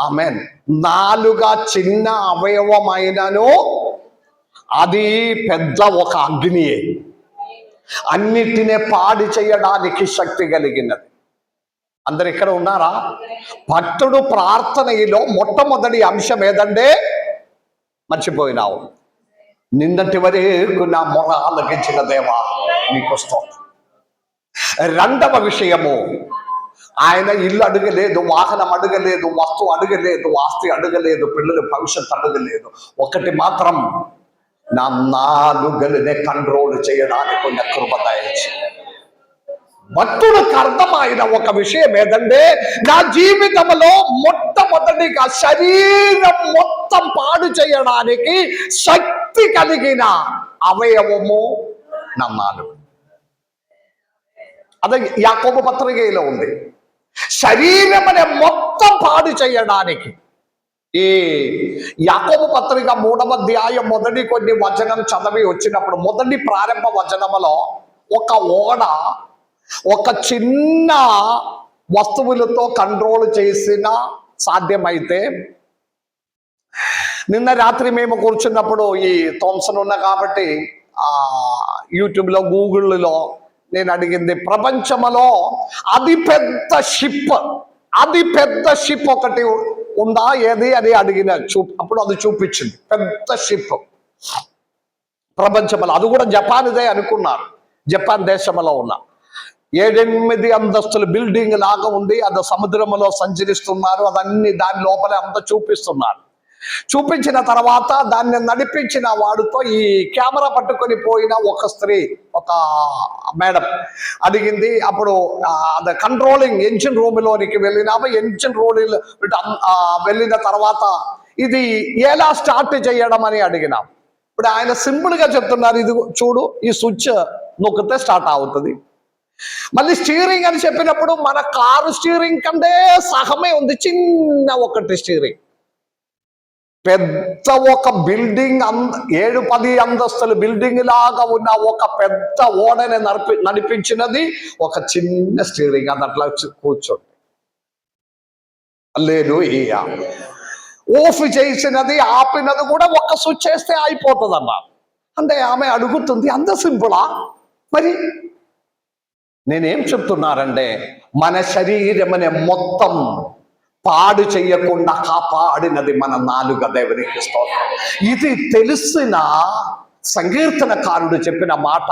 ఆమేన్. నాలుక చిన్న అవయవమైనను అది పెద్ద ఒక అగ్నియే, అన్నిటినే పాడి చేయడానికి శక్తి కలిగినది. అందరు ఇక్కడ ఉన్నారా? భక్తుడు ప్రార్థనలో మొట్టమొదటి అంశం ఏదంటే, మర్చిపోయినావు, నిన్నటి వరకు నా మొర ఆలకించిన దేవా నీకు స్తోత్రం. 2వ విషయము, ఆయన ఇల్లు అడగలేదు, వాహనం అడగలేదు, వస్తువు అడగలేదు, ఆస్తి అడగలేదు, పిల్లల భవిష్యత్తు అడగలేదు. ఒకటి మాత్రం, నా నాలుకలనే కంట్రోల్ చేయడానికి ఉన్న కృప దయచేయండి. భక్తులకు అర్థమైన ఒక విషయం ఏదంటే, నా జీవితంలో మొట్టమొదటిగా శరీరం మొత్తం పాడు చేయడానికి శక్తి కలిగిన అవయవము నా నాలుక. అదే యాకోబు పత్రికలో ఉంది. శరీరం అనే మొత్తం పాడు చేయడానికి. ఈ యాకోబు పత్రిక 3వ అధ్యాయం మొదటి కొన్ని వచనం చదివి వచ్చినప్పుడు, మొదటి ప్రారంభ వచనములో ఒక ఓడ ఒక చిన్న వస్తువులతో కంట్రోల్ చేసిన సాధ్యమైతే, నిన్న రాత్రి మేము కూర్చున్నప్పుడు ఈ థామ్సన్ ఉన్నా కాబట్టి యూట్యూబ్లో గూగుల్లో నేను అడిగింది, ప్రపంచంలో అతి పెద్ద షిప్ ఒకటి ఉందా ఏది అని అడిగిన. అప్పుడు అది చూపించింది, పెద్ద షిప్ ప్రపంచంలో. అది కూడా జపాన్దే అనుకున్నారు. జపాన్ దేశంలో ఉన్న 7-8 అంతస్తుల బిల్డింగ్ లాగా ఉంది. అది సముద్రంలో సంచరిస్తున్నారు, అదన్నీ దాని లోపలే అంతా చూపిస్తున్నారు. చూపించిన తర్వాత దాన్ని నడిపించిన వాడితో ఈ కెమెరా పట్టుకొని పోయిన ఒక స్త్రీ, ఒక మేడం అడిగింది. అప్పుడు కంట్రోలింగ్ ఎంజిన్ రూమ్లోనికి వెళ్ళినాము. ఎంజిన్ రూమ్ వెళ్ళిన తర్వాత ఇది ఎలా స్టార్ట్ చేయడం అని అడిగినాం. ఇప్పుడు ఆయన సింపుల్గా చెప్తున్నారు, ఇది చూడు, ఈ స్విచ్ నొక్కితే స్టార్ట్ అవుతుంది. మళ్ళీ స్టీరింగ్ అని చెప్పినప్పుడు మన కారు స్టీరింగ్ కంటే సగమే ఉంది, చిన్న ఒకటి స్టీరింగ్. పెద్ద ఒక బిల్డింగ్ 7-10 అంతస్తుల బిల్డింగ్ లాగా ఉన్న ఒక పెద్ద ఓడని నడిపించినది ఒక చిన్న స్టీరింగ్. అది అట్లా కూర్చోండి. హల్లెలూయా. ఆఫ్ చేసినది ఆపినది కూడా ఒక్క స్విచ్ చేస్తే అయిపోతుంది అన్నారు. అంటే ఆమె అడుగుతుంది, అంత సింపులా? మరి నేనేం చెప్తున్నారంటే, మన శరీరమనే మొత్తం పాడు చెయ్యకుండా కాపాడినది మన నాలుక. దేవునికి స్తోత్రం. ఇది తెలిసిన సంకీర్తనకారుడు చెప్పిన మాట,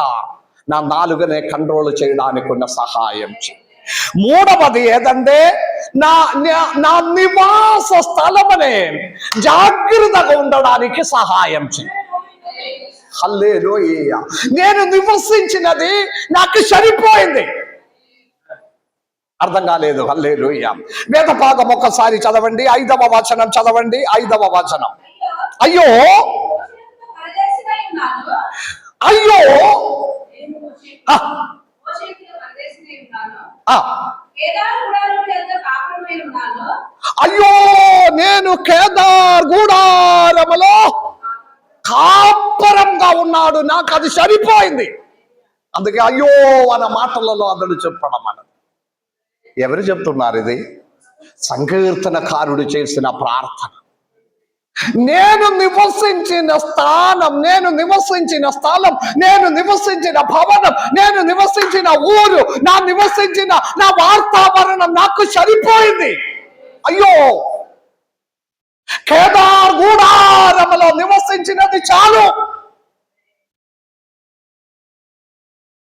నా నాలుకనే కంట్రోల్ చేయడానికి ఉన్న సహాయం చేయి. మూడవది ఏదంటే, నా నివాస స్థలమనే జాగ్రత్తగా ఉండడానికి సహాయం చేయి. హల్లెలూయా. నేను నివసించినది నాకు సరిపోయింది. అర్థం కాలేదు. హల్లెలూయా. వేద భాగం ఒక్కసారి చదవండి, 5వ వచనం చదవండి. 5వ వచనం. అయ్యో అయ్యో అయ్యో నేను కేదార్ గూడారములో కాపరంగా ఉన్నాడు, నాకు అది సరిపోయింది. అందుకే అయ్యో అన్న మాటలలో అతడు చెప్పడం అన్నది. ఎవరు చెప్తున్నారు ఇది? సంకీర్తనకారుడు చేసిన ప్రార్థన. నేను నివసించిన స్థానం, నేను నివసించిన స్థలం, నేను నివసించిన భవనం, నేను నివసించిన ఊరు, నా వాతావరణం నాకు సరిపోయింది. అయ్యో కేదార్ గూడారములో నివసించినది చాలు.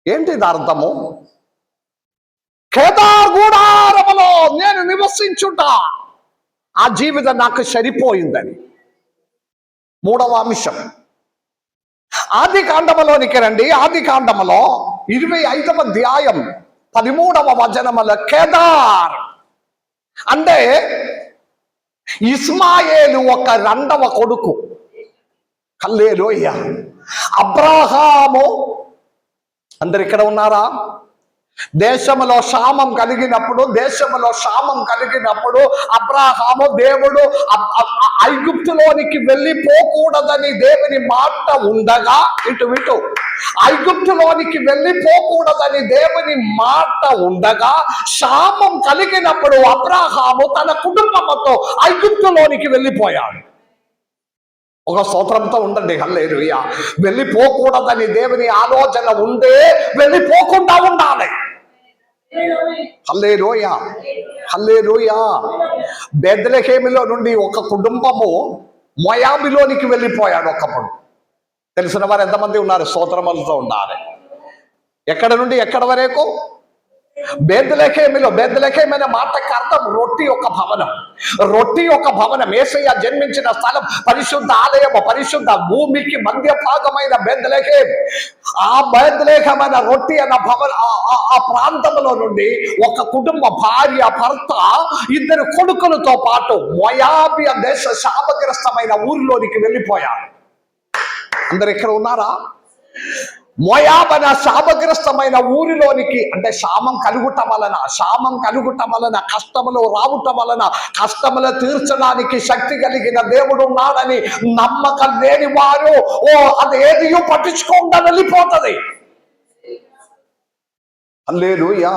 ఏంటిది అర్థము? కేదార్ గూడారములో నేను నివసించుట, ఆ జీవితం నాకు సరిపోయిందని. మూడవ అంశం, ఆది కాండములోనికి రండి. ఆది కాండములో 25వ అధ్యాయం 13వ వచనములో కేదార్ అంటే ఇస్మాయేలు ఒక 2వ కొడుకు. హల్లెలూయా. అబ్రహాము, అందరు ఇక్కడ ఉన్నారా? దేశములో క్షామం కలిగినప్పుడు అబ్రహాము, దేవుడు ఐగుప్తులోనికి వెళ్ళిపోకూడదని దేవుని మాట ఉండగా, ఇటు ఐగుప్తులోనికి వెళ్ళిపోకూడదని దేవుని మాట ఉండగా, క్షామం కలిగినప్పుడు అబ్రహాము తన కుటుంబంతో ఐగుప్తులోనికి వెళ్ళిపోయాడు. ఒక స్తోత్రంతో ఉండండి. హల్లెలూయా. వెళ్ళిపోకూడదని దేవుని ఆలోచన ఉండే వెళ్ళిపోకుండా ఉండాలి. హల్లెలూయా. హల్లెలూయా. బెత్లెహేములో నుండి ఒక కుటుంబము మోయాబులోనికి వెళ్ళిపోయాడు ఒకప్పుడు. తెలిసిన వారు ఎంతమంది ఉన్నారు? స్తోత్రములతో ఉండాలి. ఎక్కడ నుండి ఎక్కడ వరకు? బెత్లెహేము అనే మాటకి అర్థం రొట్టి యొక్క భవనం. యేసయ్య జన్మించిన స్థలం పరిశుద్ధ ఆలయము, పరిశుద్ధ భూమికి మధ్య భాగమైన బెత్లెహేం. ఆ బెత్లెహేం అనే రొట్టి అన్న ఆ ప్రాంతంలో నుండి ఒక కుటుంబ, భార్య, భర్త, 2 కొడుకులతో పాటు మోయాబియ దేశ శాపగ్రస్తమైన ఊరిలోనికి వెళ్ళిపోయారు. అందరు ఇక్కడ ఉన్నారా? మోయాబన శాపగ్రస్తమైన ఊరిలోనికి, అంటే క్షామం కలుగుట వలన, కష్టములు రావటం వలన, కష్టములు తీర్చడానికి శక్తి కలిగిన దేవుడు ఉన్నాడని నమ్మకం లేని వారు అదేది పట్టించుకోకుండా వెళ్ళిపోతుంది. హల్లెలూయా.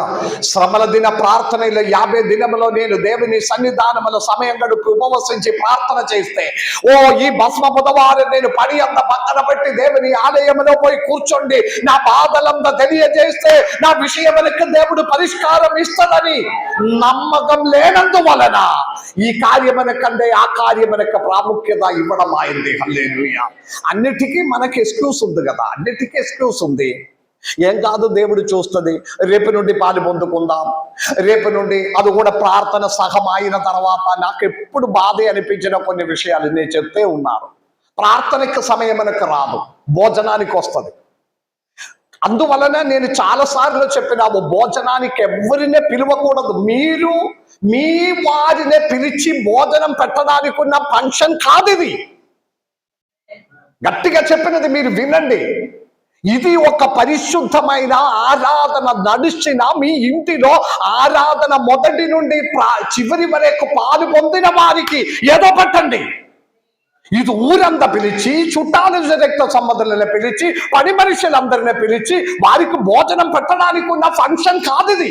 శ్రమల దిన ప్రార్థనలో 50 దినములో నేను దేవుని సన్నిధానములో సమయం గడుపు ఉపవసించి ప్రార్థన చేస్తే, ఈ భస్మ బుధవారం నేను పని అంత పక్కన పెట్టి దేవుని ఆలయంలో పోయి కూర్చోండి, నా బాధలంతా తెలియజేస్తే నా విషయములకు దేవుడు పరిష్కారం ఇస్తాడని నమ్మకం లేనందువలన ఈ కార్యమునకంటే ఆ కార్యమునకు ప్రాముఖ్యత ఇవ్వడం అయింది. హల్లెలూయా. అన్నిటికీ మనకి ఎక్స్క్యూజ్ ఉంది కదా, అన్నిటికీ ఎక్స్క్యూజ్ ఉంది. ఏం కాదు, దేవుడు చూస్తుంది. రేపు నుండి పాలు పొందుకుందాం. రేపు నుండి అది కూడా ప్రార్థన సహం అయిన తర్వాత నాకు ఎప్పుడు బాధే అనిపించిన కొన్ని విషయాలు నేను చెప్తే ఉన్నాను. ప్రార్థనకి సమయం మనకు రాదు, భోజనానికి వస్తుంది. అందువలన నేను చాలాసార్లు చెప్పినాము, భోజనానికి ఎవరినే పిలవకూడదు. మీరు మీ వారినే పిలిచి భోజనం పెట్టడానికి ఉన్న ఫంక్షన్ కాదు ఇది. గట్టిగా చెప్పినది మీరు వినండి. ఇది ఒక పరిశుద్ధమైన ఆరాధన నడిచిన మీ ఇంటిలో ఆరాధన మొదటి నుండి చివరి వరకు పాలు పొందిన వారికి ఏదో పెట్టండి. ఇది ఊరంతా పిలిచి, చుట్టాలు రక్త సంబంధాలను పిలిచి, పని మనుషులందరినీ పిలిచి వారికి భోజనం పెట్టడానికి ఉన్న ఫంక్షన్ కాదు ఇది.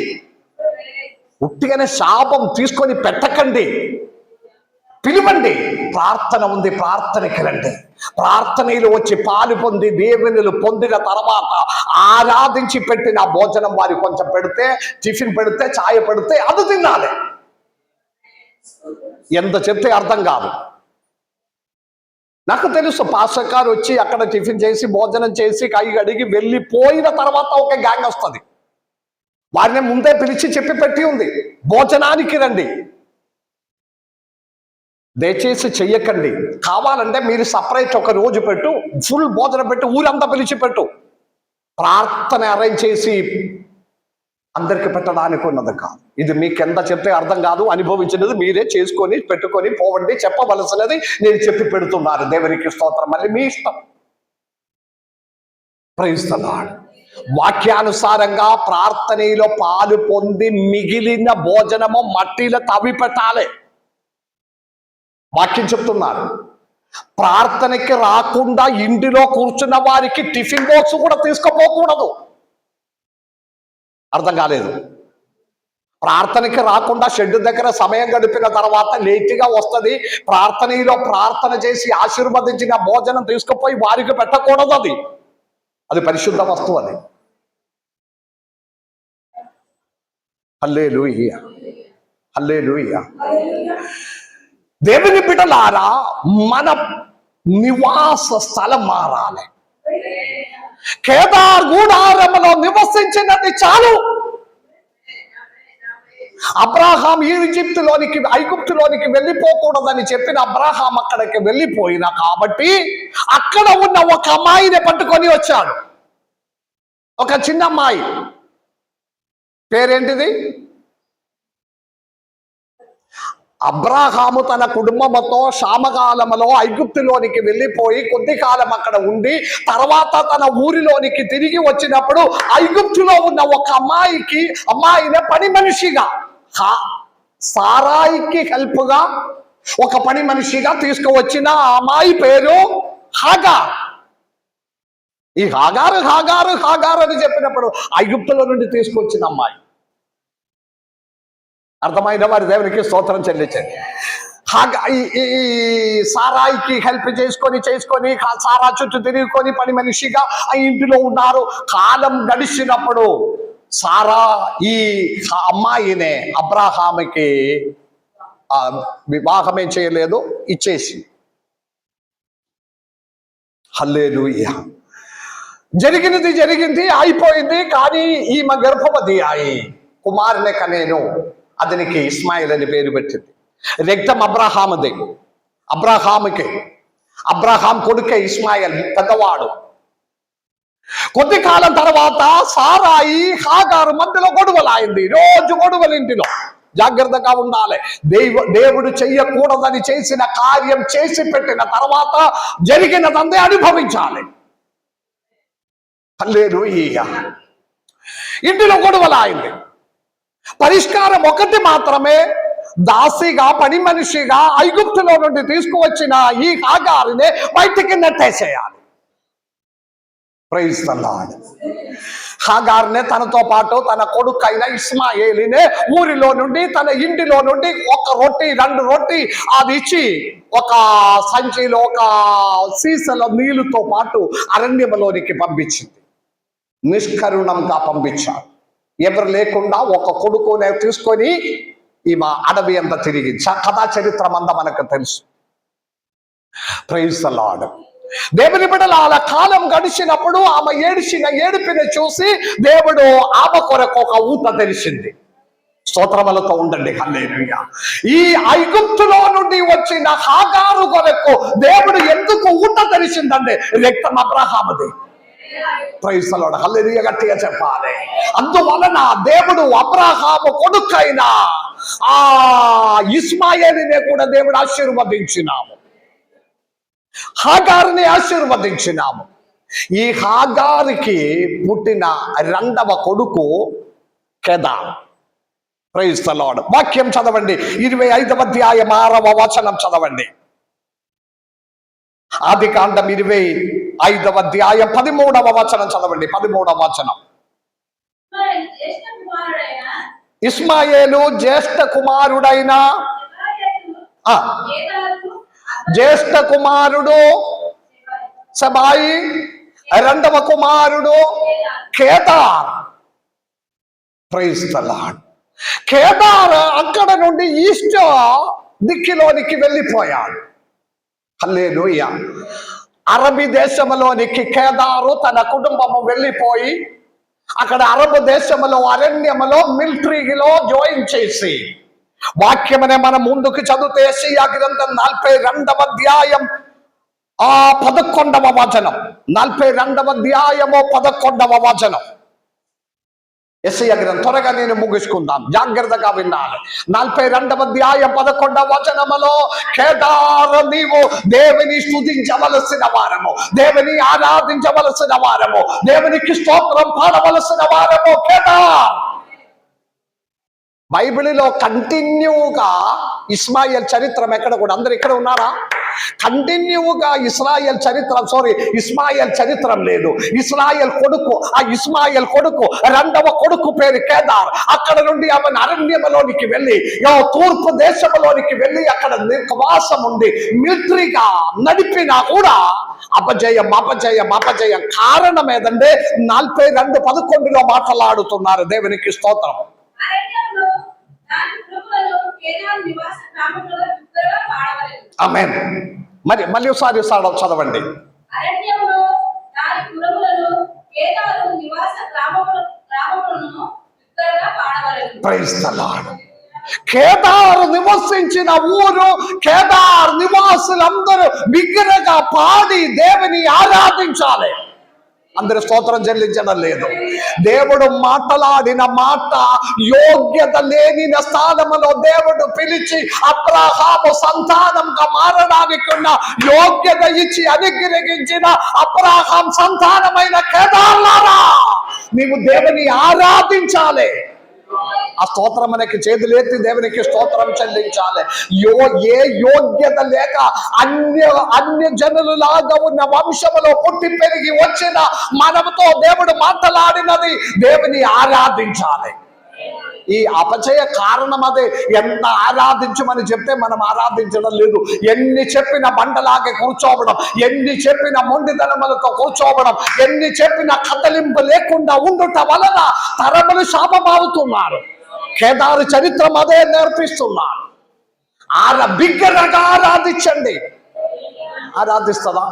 ఉట్టిగానే శాపం తీసుకొని పెట్టకండి, పిలువండి. ప్రార్థన ఉంది, ప్రార్థనకి రండి. ప్రార్థనలో వచ్చి పాలు పొంది దేవునిలు పొందిన తర్వాత ఆరాధించి పెట్టిన భోజనం వారికి కొంచెం పెడితే, టిఫిన్ పెడితే, ఛాయ పెడితే అది తినాలి. ఎంత చెప్తే అర్థం కాదు. నాకు తెలుసు, పాస్టర్ గారు వచ్చి అక్కడ టిఫిన్ చేసి భోజనం చేసి కై అడిగి వెళ్ళిపోయిన తర్వాత ఒక గ్యాంగ్ వస్తుంది. వారిని ముందే పిలిచి చెప్పి పెట్టి ఉంది, భోజనానికి రండి. దయచేసి చెయ్యకండి. కావాలంటే మీరు సపరేట్ ఒక రోజు పెట్టు, ఫుల్ భోజనం పెట్టు, ఊరంతా పిలిచి పెట్టు. ప్రార్థన అరేంజ్ చేసి అందరికి పెట్టడానికి ఉన్నది కాదు. ఇది మీకు ఎంత చెప్తే అర్థం కాదు. అనుభవించినది మీరే చేసుకొని పెట్టుకొని పోవండి. చెప్పవలసినది నేను చెప్పి పెడుతున్నారు. దేవునికి స్తోత్రం. మళ్ళీ మీ ఇష్టం. Praise the lord. వాక్యానుసారంగా ప్రార్థనలో పాలు పొంది మిగిలిన భోజనము మట్టిలో తవ్వి పెట్టాలి. వాక్యం చెప్తున్నారు. ప్రార్థనకి రాకుండా ఇంటిలో కూర్చున్న వారికి టిఫిన్ బాక్స్ కూడా తీసుకుపోకూడదు. అర్థం కాలేదు. ప్రార్థనకి రాకుండా షెడ్ దగ్గర సమయం గడిపిన తర్వాత లేట్గా వస్తుంది. ప్రార్థనలో ప్రార్థన చేసి ఆశీర్వదించిన భోజనం తీసుకుపోయి వారికి పెట్టకూడదు. అది పరిశుద్ధ వస్తువు. అది హల్లెలూయా, హల్లెలూయా. దేవుని బిడ్డలారా, మన నివాస స్థలం మారాలి. కేదార్ గూడారంలో నివసించినది చాలు. అబ్రాహాం ఈజిప్టులోనికి, ఐగుప్తులోనికి వెళ్ళిపోకూడదని చెప్పిన అబ్రాహాం అక్కడికి వెళ్ళిపోయినా కాబట్టి అక్కడ ఉన్న ఒక అమ్మాయిని పట్టుకొని వచ్చాడు. ఒక చిన్న అమ్మాయి. పేరేంటిది? అబ్రాహాము తన కుటుంబంతో క్షామకాలంలో ఐగుప్తులోనికి వెళ్ళిపోయి కొద్ది కాలం అక్కడ ఉండి తర్వాత తన ఊరిలోనికి తిరిగి వచ్చినప్పుడు ఐగుప్తులో ఉన్న ఒక అమ్మాయిని పని మనిషిగా, సారాయికి హెల్ప్ గా ఒక పని మనిషిగా తీసుకువచ్చిన ఆ అమ్మాయి పేరు హాగార్. ఈ హాగారు హాగారు హాగారు అని చెప్పినప్పుడు ఐగుప్తులో నుండి తీసుకొచ్చిన అమ్మాయి. అర్థమైన వారి దేవునికి స్తోత్రం చెల్లించండి. ఈ సారాయికి హెల్ప్ చేసుకొని సారా చుట్టూ తిరుగుకొని పని మనిషిగా ఆ ఇంటిలో ఉన్నారు. కాలం గడిచినప్పుడు సారా ఈ అమ్మాయినే అబ్రాహాముకి వివాహమే చేయలేదు, ఇచ్చేసి. హల్లెలూయా. జరిగింది, అయిపోయింది. కానీ ఈమె గర్భవతి అయి కుమారుని కనేను. అతనికి ఇస్మాయిల్ అని పేరు పెట్టింది. రక్తం అబ్రహాముది. అబ్రహాం కొడుకే ఇస్మాయిల్ పెద్దవాడు. కొద్ది కాలం తర్వాత సారాయి హాగారు మధ్యలో గొడవలాయింది. రోజు గొడవలు ఇంటిలో. జాగ్రత్తగా ఉండాలి. దేవుడు చెయ్యకూడదని చేసిన కార్యం చేసి పెట్టిన తర్వాత జరిగినదందే అనుభవించాలి. హల్లెలూయా. ఇంటిలో గొడవలాయింది. పరిష్కారం ఒకటి మాత్రమే. దాసిగా, పని మనిషిగా ఐగుప్తులో నుండి తీసుకువచ్చిన ఈ హాగారునే బయటికి నెట్టేసేయాలి. Praise the lord. హాగారునే తనతో పాటు తన కొడుకైన ఇస్మాయేలునే ఊరిలో నుండి, తన ఇంటిలో నుండి ఒక రొట్టి, 2 రొట్టి అది ఇచ్చి ఒక సంచిలో ఒక సీసలో నీళ్లతో పాటు అరణ్యంలోనికి పంపించింది. నిష్కరుణంగా పంపించాడు. ఎవరు లేకుండా ఒక కొడుకునే తీసుకొని ఈమె అడవి అంతా తిరిగి, కథా చరిత్రం అంతా మనకు తెలుసు. Praise the lord. దేవుని బిడ్డల అలా కాలం గడిచినప్పుడు ఆమె ఏడిచిన ఏడుపుని చూసి దేవుడు ఆమె కొరకు ఒక ఊత తెలిసింది. స్తోత్రములతో ఉండండి. హల్లెలూయా. ఈ ఐగుప్తులో నుండి వచ్చిన హాగారు కొరకు దేవుడు ఎందుకు ఊట తెలిసిందండి? రక్తం అబ్రహాముది. Praise the lord. హల్లెలూయా. గట్టిగా చెప్పాలి. అందువలన దేవుడు అబ్రహాము కొడుకైన ఆ ఇస్మాయేలునే కూడా దేవుడు ఆశీర్వదించినాము, హాగారుని ఆశీర్వదించినాము. ఈ హాగారికి పుట్టిన రెండవ కొడుకు కెదార్. Praise the lord. వాక్యం చదవండి. 25వ అధ్యాయం 6వ వచనం చదవండి. ఆదికాండం 25వ అధ్యాయం 13వ వచనం చదవండి. 13వ వచనం. జ్యేష్ఠ కుమారుడైన ఇస్మాయేలు జ్యేష్ఠ కుమారుడైన కేదారు జ్యేష్ఠ కుమారుడు సెబాయి, రెండవ కుమారుడు Kedar. Praise the lord. Kedar అక్కడ నుండి ఈస్ట్ దిక్కులోనికి వెళ్ళిపోయాడు. హల్లెలూయా. అరబీ దేశంలోనికి కేదారు తన కుటుంబము వెళ్ళిపోయి అక్కడ అరబ్ దేశంలో అరణ్యములో మిలిటరీలో జాయిన్ చేసి, వాక్యమనే మనం ముందుకు చదివితే యెషయా గ్రంథం 42వ అధ్యాయం 11వ వచనం. 42వ అధ్యాయము 11వ వచనం. యెషయా గ్రంథం, త్వరగా నేను ముగించుకుందాం, జాగ్రత్తగా వినాలి. 42వ అధ్యాయం 11వ వచనములో కేదారు నీవు దేవుని స్తుతించవలసిన వారము, దేవుని ఆరాధించవలసిన వారము, దేవునికి స్తోత్రం పాడవలసిన వారము కేదార్. బైబిల్లో కంటిన్యూగా ఇస్మాయిల్ చరిత్రం ఎక్కడ కూడా, అందరు ఇక్కడ ఉన్నారా? కంటిన్యూగా ఇస్మాయిల్ చరిత్రం లేదు. ఇస్రాయేల్ కొడుకు, ఆ ఇస్మాయిల్ కొడుకు రెండవ కొడుకు పేరు కేదార్. అక్కడ నుండి అవన్ అరణ్యంలోనికి వెళ్ళి తూర్పు దేశంలోనికి వెళ్ళి అక్కడ నివాసం ఉండి మిలిటరీగా నడిపినా కూడా అపజయం. కారణం ఏదంటే 42:11 మాట్లాడుతున్నారు. దేవునికి స్తోత్రం. అరణ్యంలో దాని పురుగులను కేదారు నివాస గ్రామంలో బిగ్గరగా పాడవలెను. ఆమేన్. మళ్ళీ ఒకసారి చదవండి. అరణ్యంలో దాని పురుగులను కేదారు నివాస గ్రామములను బిగ్గరగా పాడవలెను. Praise the lord. కేదారు నివసించిన ఊరు, కేదార్ నివాసులందరూ బిగ్గరగా పాడి దేవుని ఆరాధించాలి. అందరు స్తోత్రం చెల్లించడం లేదు. దేవుడు మాట్లాడిన మాట యోగ్యత లేని స్థానములో దేవుడు పిలిచి అబ్రహాము సంతానంగా మారడానికి ఉన్న యోగ్యత ఇచ్చి అనుగ్రహించిన అబ్రహాం సంతానమైన కేదార్లారా, నీవు దేవుని ఆరాధించాలి. ఆ స్తోత్రం మనకి చేతులెత్తి దేవునికి స్తోత్రం చెల్లించాలి. ఏ యోగ్యత లేక అన్య జనులలాగా ఉన్న వంశములో పుట్టి పెరిగి వచ్చిన మనముతో దేవుడు మాట్లాడినది దేవుని ఆరాధించాలి. ఈ అపచయ కారణం అదే. ఎంత ఆరాధించమని చెప్తే మనం ఆరాధించడం లేదు. ఎన్ని చెప్పిన బండలాగే కూర్చోవడం, ఎన్ని చెప్పిన మొండితనములతో కూర్చోవడం, ఎన్ని చెప్పిన కదలింపు లేకుండా ఉండుట వలన తరములు శాపమవుతున్నారు. కేదారు చరిత్రం అదే నేర్పిస్తున్నారు. బిగ్గరగా ఆరాధించండి. ఆరాధిస్తుందా?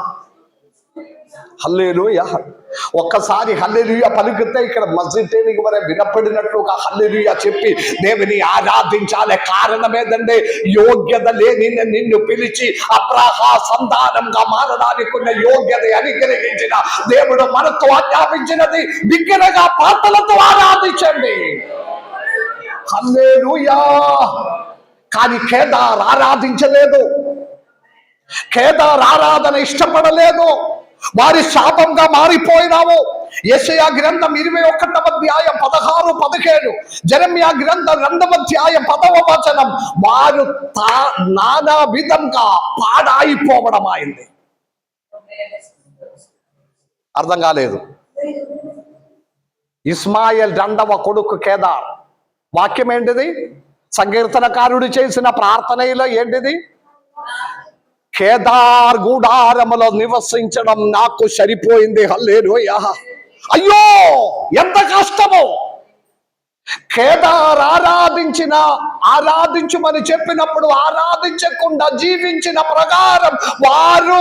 హల్లెలూయా. ఒక్కసారి హల్లెలూయా పలికితే ఇక్కడ మస్జిద్ మరి వినపడినట్లుగా హల్లెలూయా చెప్పి దేవుని ఆరాధించాలి. కారణం ఏంటంటే యోగ్యత లేని నిన్ను పిలిచి అబ్రహాము సంతానంగా మారడానికి ఉన్న యోగ్యత అనుగ్రహించిన దేవుడు మనతో ఆజ్ఞాపించినది బిగ్గరగా పాటలతో ఆరాధించండి. హల్లెలూయా. కానీ కేదార్ ఆరాధించలేదు. కేదార్ ఆరాధన ఇష్టపడలేదు. వారి శాపంగా మారిపోయినాము. యెషయా గ్రంథం 21వ అధ్యాయం 16-17, జెరెమ్యా గ్రంథం 2వ అధ్యాయం 10వ వచనం. వారు నానా విధంగా పాడాయిపోవడం అయింది. అర్థం కాలేదు. ఇస్మాయిల్ రెండవ కొడుకు కేదార్. వాక్యం ఏంటిది? సంకీర్తనకారుడు చేసిన ప్రార్థనలో ఏంటిది? కేదార్ గుడారములో నివసించడం నాకు సరిపోయింది. హల్లెలూయా. అయ్యో ఎంత కష్టమో. కేదార్ ఆరాధించుమని చెప్పినప్పుడు ఆరాధించకుండా జీవించిన ప్రకారం వారు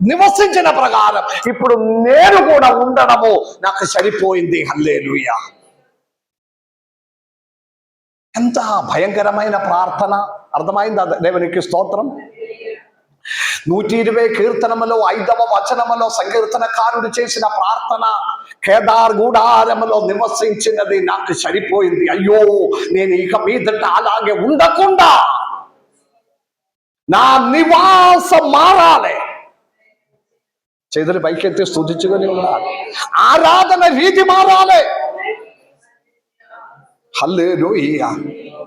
నివసించిన ప్రకారం ఇప్పుడు నేను కూడా ఉండడము నాకు సరిపోయింది. హల్లెలూయా. ఎంత భయంకరమైన ప్రార్థన! అర్థమైందా? దేవునికి స్తోత్రం. 120 కీర్తనములో 5వ వచనములో సంకీర్తనకారుడు చేసిన ప్రార్థన, కేదార్ గుడారములో నివసించినది నాకు సరిపోయింది. అయ్యో, నేను ఇక మీదట అలాగే ఉండకుండా నా నివాసం మారాలి. చేతులు పైకెత్తి స్తుతించుకొని ఉండాలి. ఆరాధన రీతి మారాలి. హల్లెలూయా,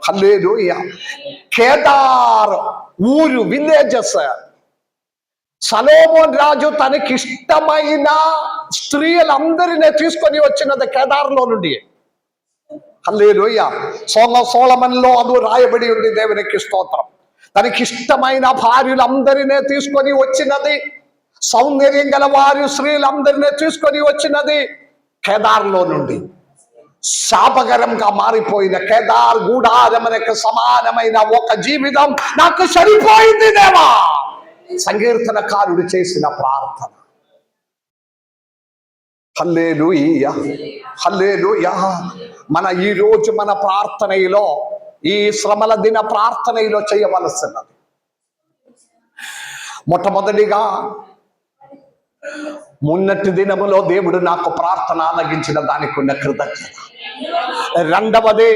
హల్లెలూయా. కేదార్ ఊరు, విలేజెస్, సొలొమోను రాజు తనకిష్టమైన స్త్రీలందరినీ తీసుకొని వచ్చినది కేదార్లో నుండి. హల్లెలూయా. సొలొమోనులో అది రాయబడి ఉంది. దేవునికి స్తోత్రం. తనకిష్టమైన భార్యలందరినీ తీసుకొని వచ్చినది, సౌందర్యం గల వారి స్త్రీలందరినీ తీసుకొని వచ్చినది కేదార్లో నుండి. శాపకరంగా మారిపోయిన కేదార్ గూడారమునకు సమానమైన ఒక జీవితం నాకు సరిపోయింది దేవా. సంకీర్తనకారుడు చేసిన ప్రార్థన. హల్లెలూయా, హల్లెలూయా. ఈ రోజు మన ప్రార్థనలో, ఈ శ్రమల దిన ప్రార్థనలో చేయవలసినది మొట్టమొదటిగా, మొన్నటి దినములో దేవుడు నాకు ప్రార్థన ఆలకించిన దానికి ఉన్న కృతజ్ఞత. రెండవది,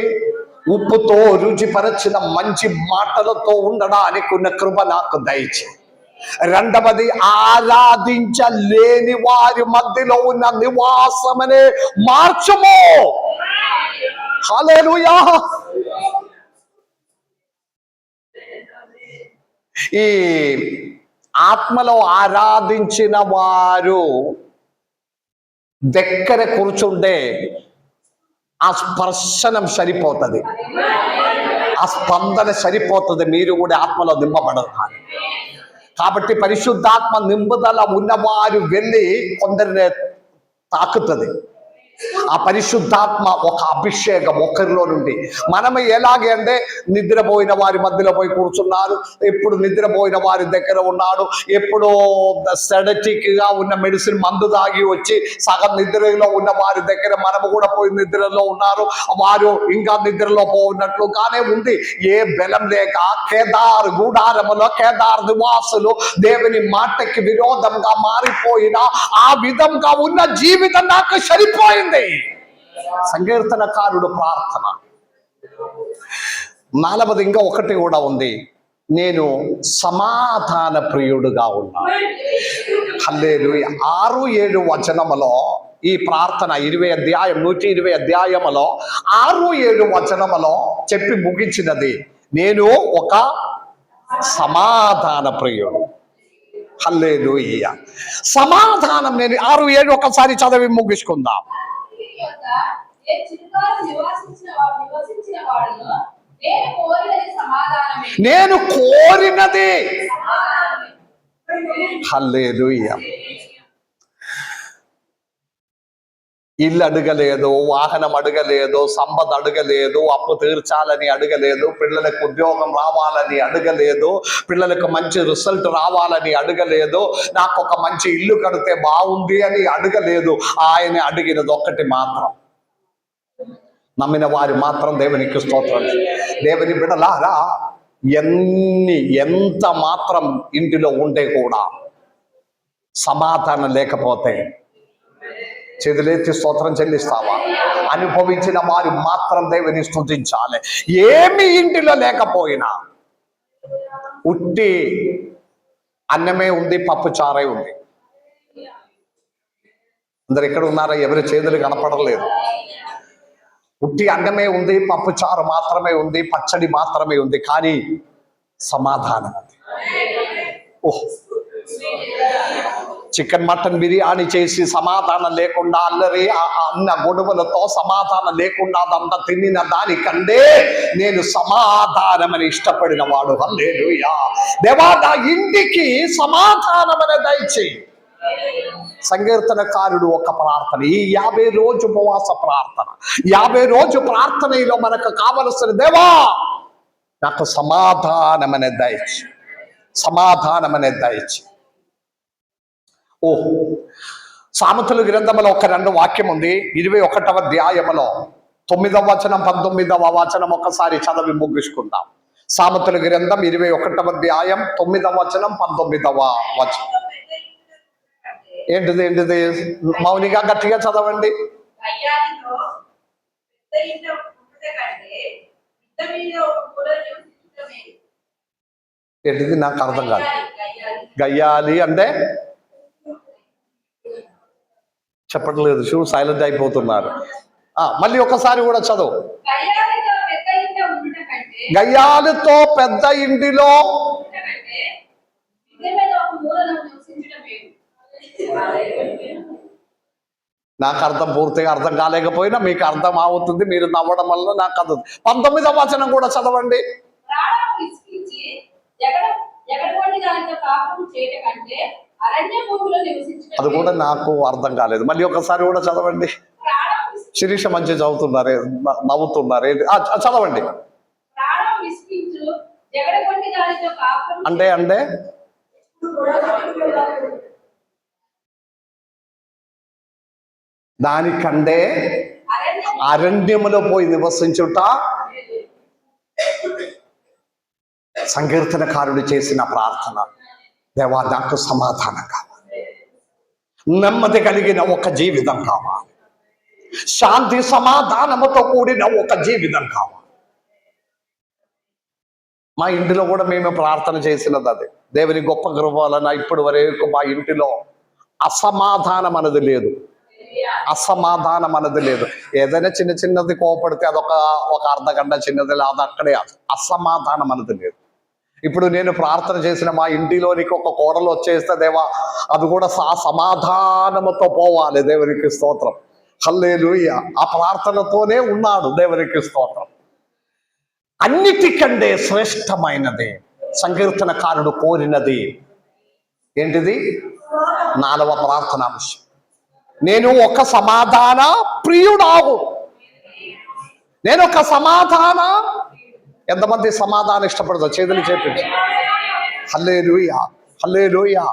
ఉప్పుతో రుచిపరచిన మంచి మాటలతో ఉండడానికి ఉన్న కృప నాకు దయచే. రెండవది, ఆరాధించలేని వారి మధ్యలో ఉన్న నివాసమనే మార్చము. హల్లెలూయా. ఈ ఆత్మలో ఆరాధించిన వారు దగ్గర కూర్చుంటే ఆ స్పర్శనం సరిపోతుంది, ఆ స్పందన సరిపోతుంది. మీరు కూడా ఆత్మలో నింపబడరు. కాబట్టి పరిశుద్ధాత్మ నింపుదల ఉన్నవారు వెళ్ళి కొందరిని తాకుతుంది. ఆ పరిశుద్ధాత్మ ఒక అభిషేకం ఒకరిలో నుండి. మనం ఎలాగే అంటే నిద్రపోయిన వారి మధ్యలో పోయి కూర్చున్నారు, ఎప్పుడు నిద్రపోయిన వారి దగ్గర ఉన్నాడు, ఎప్పుడో సెడటిక్ గా ఉన్న మెడిసిన్ మందు తాగి వచ్చి సగం నిద్రలో ఉన్న వారి దగ్గర మనము కూడా పోయి నిద్రలో ఉన్నారు. వారు ఇంకా నిద్రలో పోయినట్లుగానే ఉంది. ఏ బలం లేక కేదార్ గూడారములో కేదార్ నివాసులు దేవుని మాటకి విరోధంగా మారిపోయిన ఆ విధంగా ఉన్న జీవితం నాకు సరిపోయింది. సంకీర్తనకారుడు ప్రార్థన. నాలుగవది ఇంకా ఒకటి కూడా ఉంది, నేను సమాధాన ప్రియుడుగా ఉన్నాను. హల్లెలూయా. 6-7 వచనములో ఈ ప్రార్థన 120 అధ్యాయములో 6-7 వచనములో చెప్పి ముగించినది, నేను ఒక సమాధాన ప్రియుడు. హల్లెలూయా. సమాధానం. నేను 6-7 ఒకసారి చదివి ముగించుకుందాం. నేను కోరినది. హల్లెలూయా. ఇల్లు అడగలేదు, వాహనం అడగలేదు, సంపద అడగలేదు, అప్పు తీర్చాలని అడగలేదు, పిల్లలకు ఉద్యోగం రావాలని అడగలేదు, పిల్లలకు మంచి రిజల్ట్ రావాలని అడగలేదు, నాకు ఒక మంచి ఇల్లు కడితే బాగుంది అని అడగలేదు. ఆయన అడిగినది ఒక్కటి మాత్రం. నమ్మిన వారు మాత్రం దేవునికి స్తోత్రం. దేవుని బిడ్డలారా, ఎంత మాత్రం ఇంటిలో ఉంటే కూడా సమాధానం లేకపోతే చేతులెత్తి స్తోత్రం చెల్లిస్తావా? అనుభవించిన వారు మాత్రం దేవుని స్తుతించాలి. ఏమి ఇంటిలో లేకపోయినా ఉట్టి అన్నమే ఉంది, పప్పు చారే ఉంది. అందరు ఎక్కడ ఉన్నారా? ఎవరి చేతులు కనపడలేదు. ఉట్టి అన్నమే ఉంది, పప్పు చారు మాత్రమే ఉంది, పచ్చడి మాత్రమే ఉంది, కానీ సమాధానం. ఓహ్, చికెన్ మటన్ బిర్యానీ చేసి సమాధానం లేకుండా, అల్లరి అన్న గొడవలతో సమాధానం లేకుండా అదంతా తినిన దానికంటే నేను సమాధానమని ఇష్టపడిన వాడు. హల్లెలూయా. దేవా, నా ఇంటికి సమాధానమని దయచేయి. సంకీర్తనకారుడు ఒక ప్రార్థన, ఈ 50 రోజు ఉపవాస ప్రార్థన, 50 రోజు ప్రార్థనలో మనకు కావలసిన, దేవా నాకు సమాధానమనే దయచేయి, సమాధానమనే దయచేయి. ఓ సామెతల గ్రంథంలో ఒక 2 వాక్యం ఉంది. 21వ అధ్యాయములో 9వ వచనం 19వ వచనం ఒకసారి చదివి ముగించుకుందాం. సామెతల గ్రంథం 21వ అధ్యాయం 9వ వచనం 19వ వచనం. ఏంటిది మౌనిగా గట్టిగా చదవండి. గయ్యాళితో పెద్ద ఇంట ఉండుట కంటే మిద్ద మీద ఒక మూల నివసించుట మేలు. ఏంటిది నాకు అర్థం కాదు. గయ్యాళి గయ్యాలి అంటే చెప్పట్లేదు, షూ సైలెంట్ అయిపోతున్నారు. మళ్ళీ ఒకసారి కూడా చదువు. గయ్యాళితో పెద్ద ఇంట ఉండుట కంటే గయ్యాలితో పెద్ద ఇంటిలో మిద్ద మీద ఒక మూల నివసించుట మేలు. నాకు అర్థం పూర్తిగా అర్థం కాలేకపోయినా మీకు అర్థం అవుతుంది, మీరు నవ్వడం వల్ల నాకు అర్థం. 19వ వచనం కూడా చదవండి. ప్రాణం విసిగించి ఎగడగొండి దానితో కాపురం చేయట కంటే అరణ్య భూమిలో నివసించుట అది కూడా నాకు అర్థం కాలేదు, మళ్ళీ ఒకసారి కూడా చదవండి. ప్రాణం శిరీష మంచి చదువుతున్నారు, నవ్వుతున్నారు. చదవండి. ప్రాణం విసిగించు ఎగడగొండి దానితో కాపురం అంటే దానికంటే అరణ్యములో పోయి నివసించుట. సంకీర్తనకారుడు చేసిన ప్రార్థన, దేవా నాకు సమాధానం కావాలి, నెమ్మది కలిగిన ఒక జీవితం కావాలి, శాంతి సమాధానముతో కూడిన ఒక జీవితం కావాలి. మా ఇంటిలో కూడా మేము ప్రార్థన చేసినది అదే. దేవుని గొప్ప కృప వలన ఇప్పటి వరకు మా ఇంటిలో అసమాధానం అనేది లేదు. అసమాధానం అనేది లేదు. ఏదైనా చిన్నది కోపడితే అదొక అర్ధగంట చిన్నది, అది అక్కడే. అసమాధానం అనేది లేదు. ఇప్పుడు నేను ప్రార్థన చేసిన మా ఇంటిలోనికి ఒక కోడలు వచ్చేస్తే దేవా అది కూడా సమాధానముతో పోవాలి. దేవునికి స్తోత్రం, హల్లెలూయా. ఆ ప్రార్థనతోనే ఉన్నాడు. దేవునికి స్తోత్రం. అన్నిటికంటే శ్రేష్టమైనది సంకీర్తనకారుడు కోరినది ఏంటిది? 4వ ప్రార్థనాంశం, నేను ఒక సమాధాన ప్రియుడాగు. నేను ఒక సమాధాన. ఎంతమంది సమాధానం ఇష్టపడతారు? చేతులు చేపించి హల్లెలూయా, హల్లెలూయా.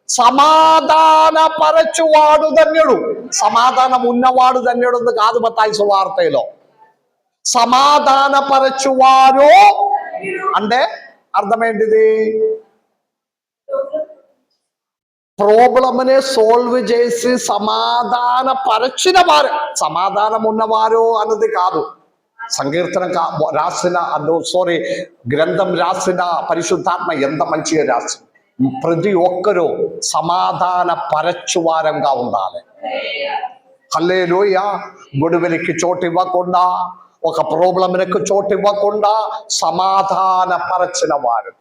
సమాధాన పరచువాడు ధన్యుడు. సమాధానం ఉన్నవాడు ధన్యుడు కాదు మత్తయి సువార్తలో. సమాధాన పరచువారు అంటే అర్థమేంటిది? ప్రాబ్లమ్నే సాల్వ్ చేసి సమాధాన పరచిన వారు, సమాధానం ఉన్నవారు అన్నది కాదు. సంకీర్తన రాసిన గ్రంథం రాసిన పరిశుద్ధాత్మ ఎంత మంచిగా రాసింది. ప్రతి ఒక్కరూ సమాధాన పరచువారంగా ఉండాలి. హల్లెలూయా. గొడవలకి చోటు ఇవ్వకుండా, ఒక ప్రాబ్లంకు చోటు ఇవ్వకుండా సమాధాన పరచిన వారు.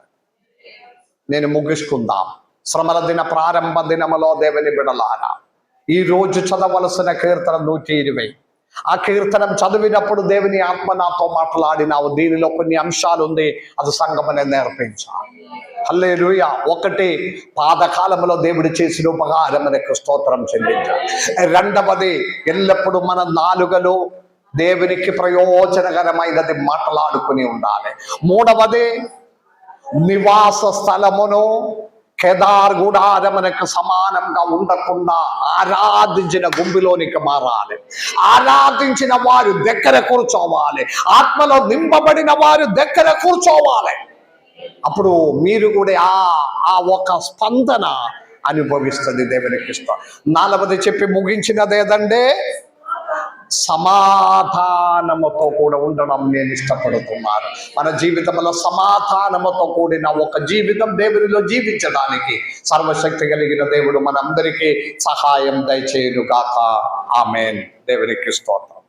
నేను ముగించుకుందాం. శ్రమల దిన ప్రారంభ దినములో దేవుని బిడలారా, ఈ రోజు చదవలసిన కీర్తన 120. ఆ కీర్తనం చదివినప్పుడు దేవుని ఆత్మ నాతో మాట్లాడినావు. దీనిలో కొన్ని అంశాలు ఉంది, అది సంగమనే నేర్పించాలి. హల్లెలూయా. 1, పాదకాలంలో దేవుడు చేసిన ఉపకారం మనకు స్తోత్రం చెల్లించాలి. 2వది, ఎల్లప్పుడూ మన నాలుకలు దేవునికి ప్రయోజనకరమైనది మాట్లాడుకుని ఉండాలి. 3వది, నివాస స్థలమును కేదార్ గుడారమునకు సమానంగా ఉండకుండా ఆరాధించిన గుంపులోనికి మారాలి. ఆరాధించిన వారు దగ్గర కూర్చోవాలి. ఆత్మలో నింపబడిన వారు దగ్గర కూర్చోవాలి. అప్పుడు మీరు కూడా ఆ ఒక స్పందన అనుభవిస్తుంది. దేవునికి ఇష్టం. 4వది చెప్పి ముగించినది ఏదంటే సమాధానముతో కూడా ఉండడం నేను ఇష్టపడుతున్నాను. మన జీవితంలో సమాధానముతో కూడిన ఒక జీవితం దేవునిలో జీవించడానికి సర్వశక్తి కలిగిన దేవుడు మనందరికీ సహాయం దయచేయును గాక. ఆమేన్. దేవునికి స్తోత్రం.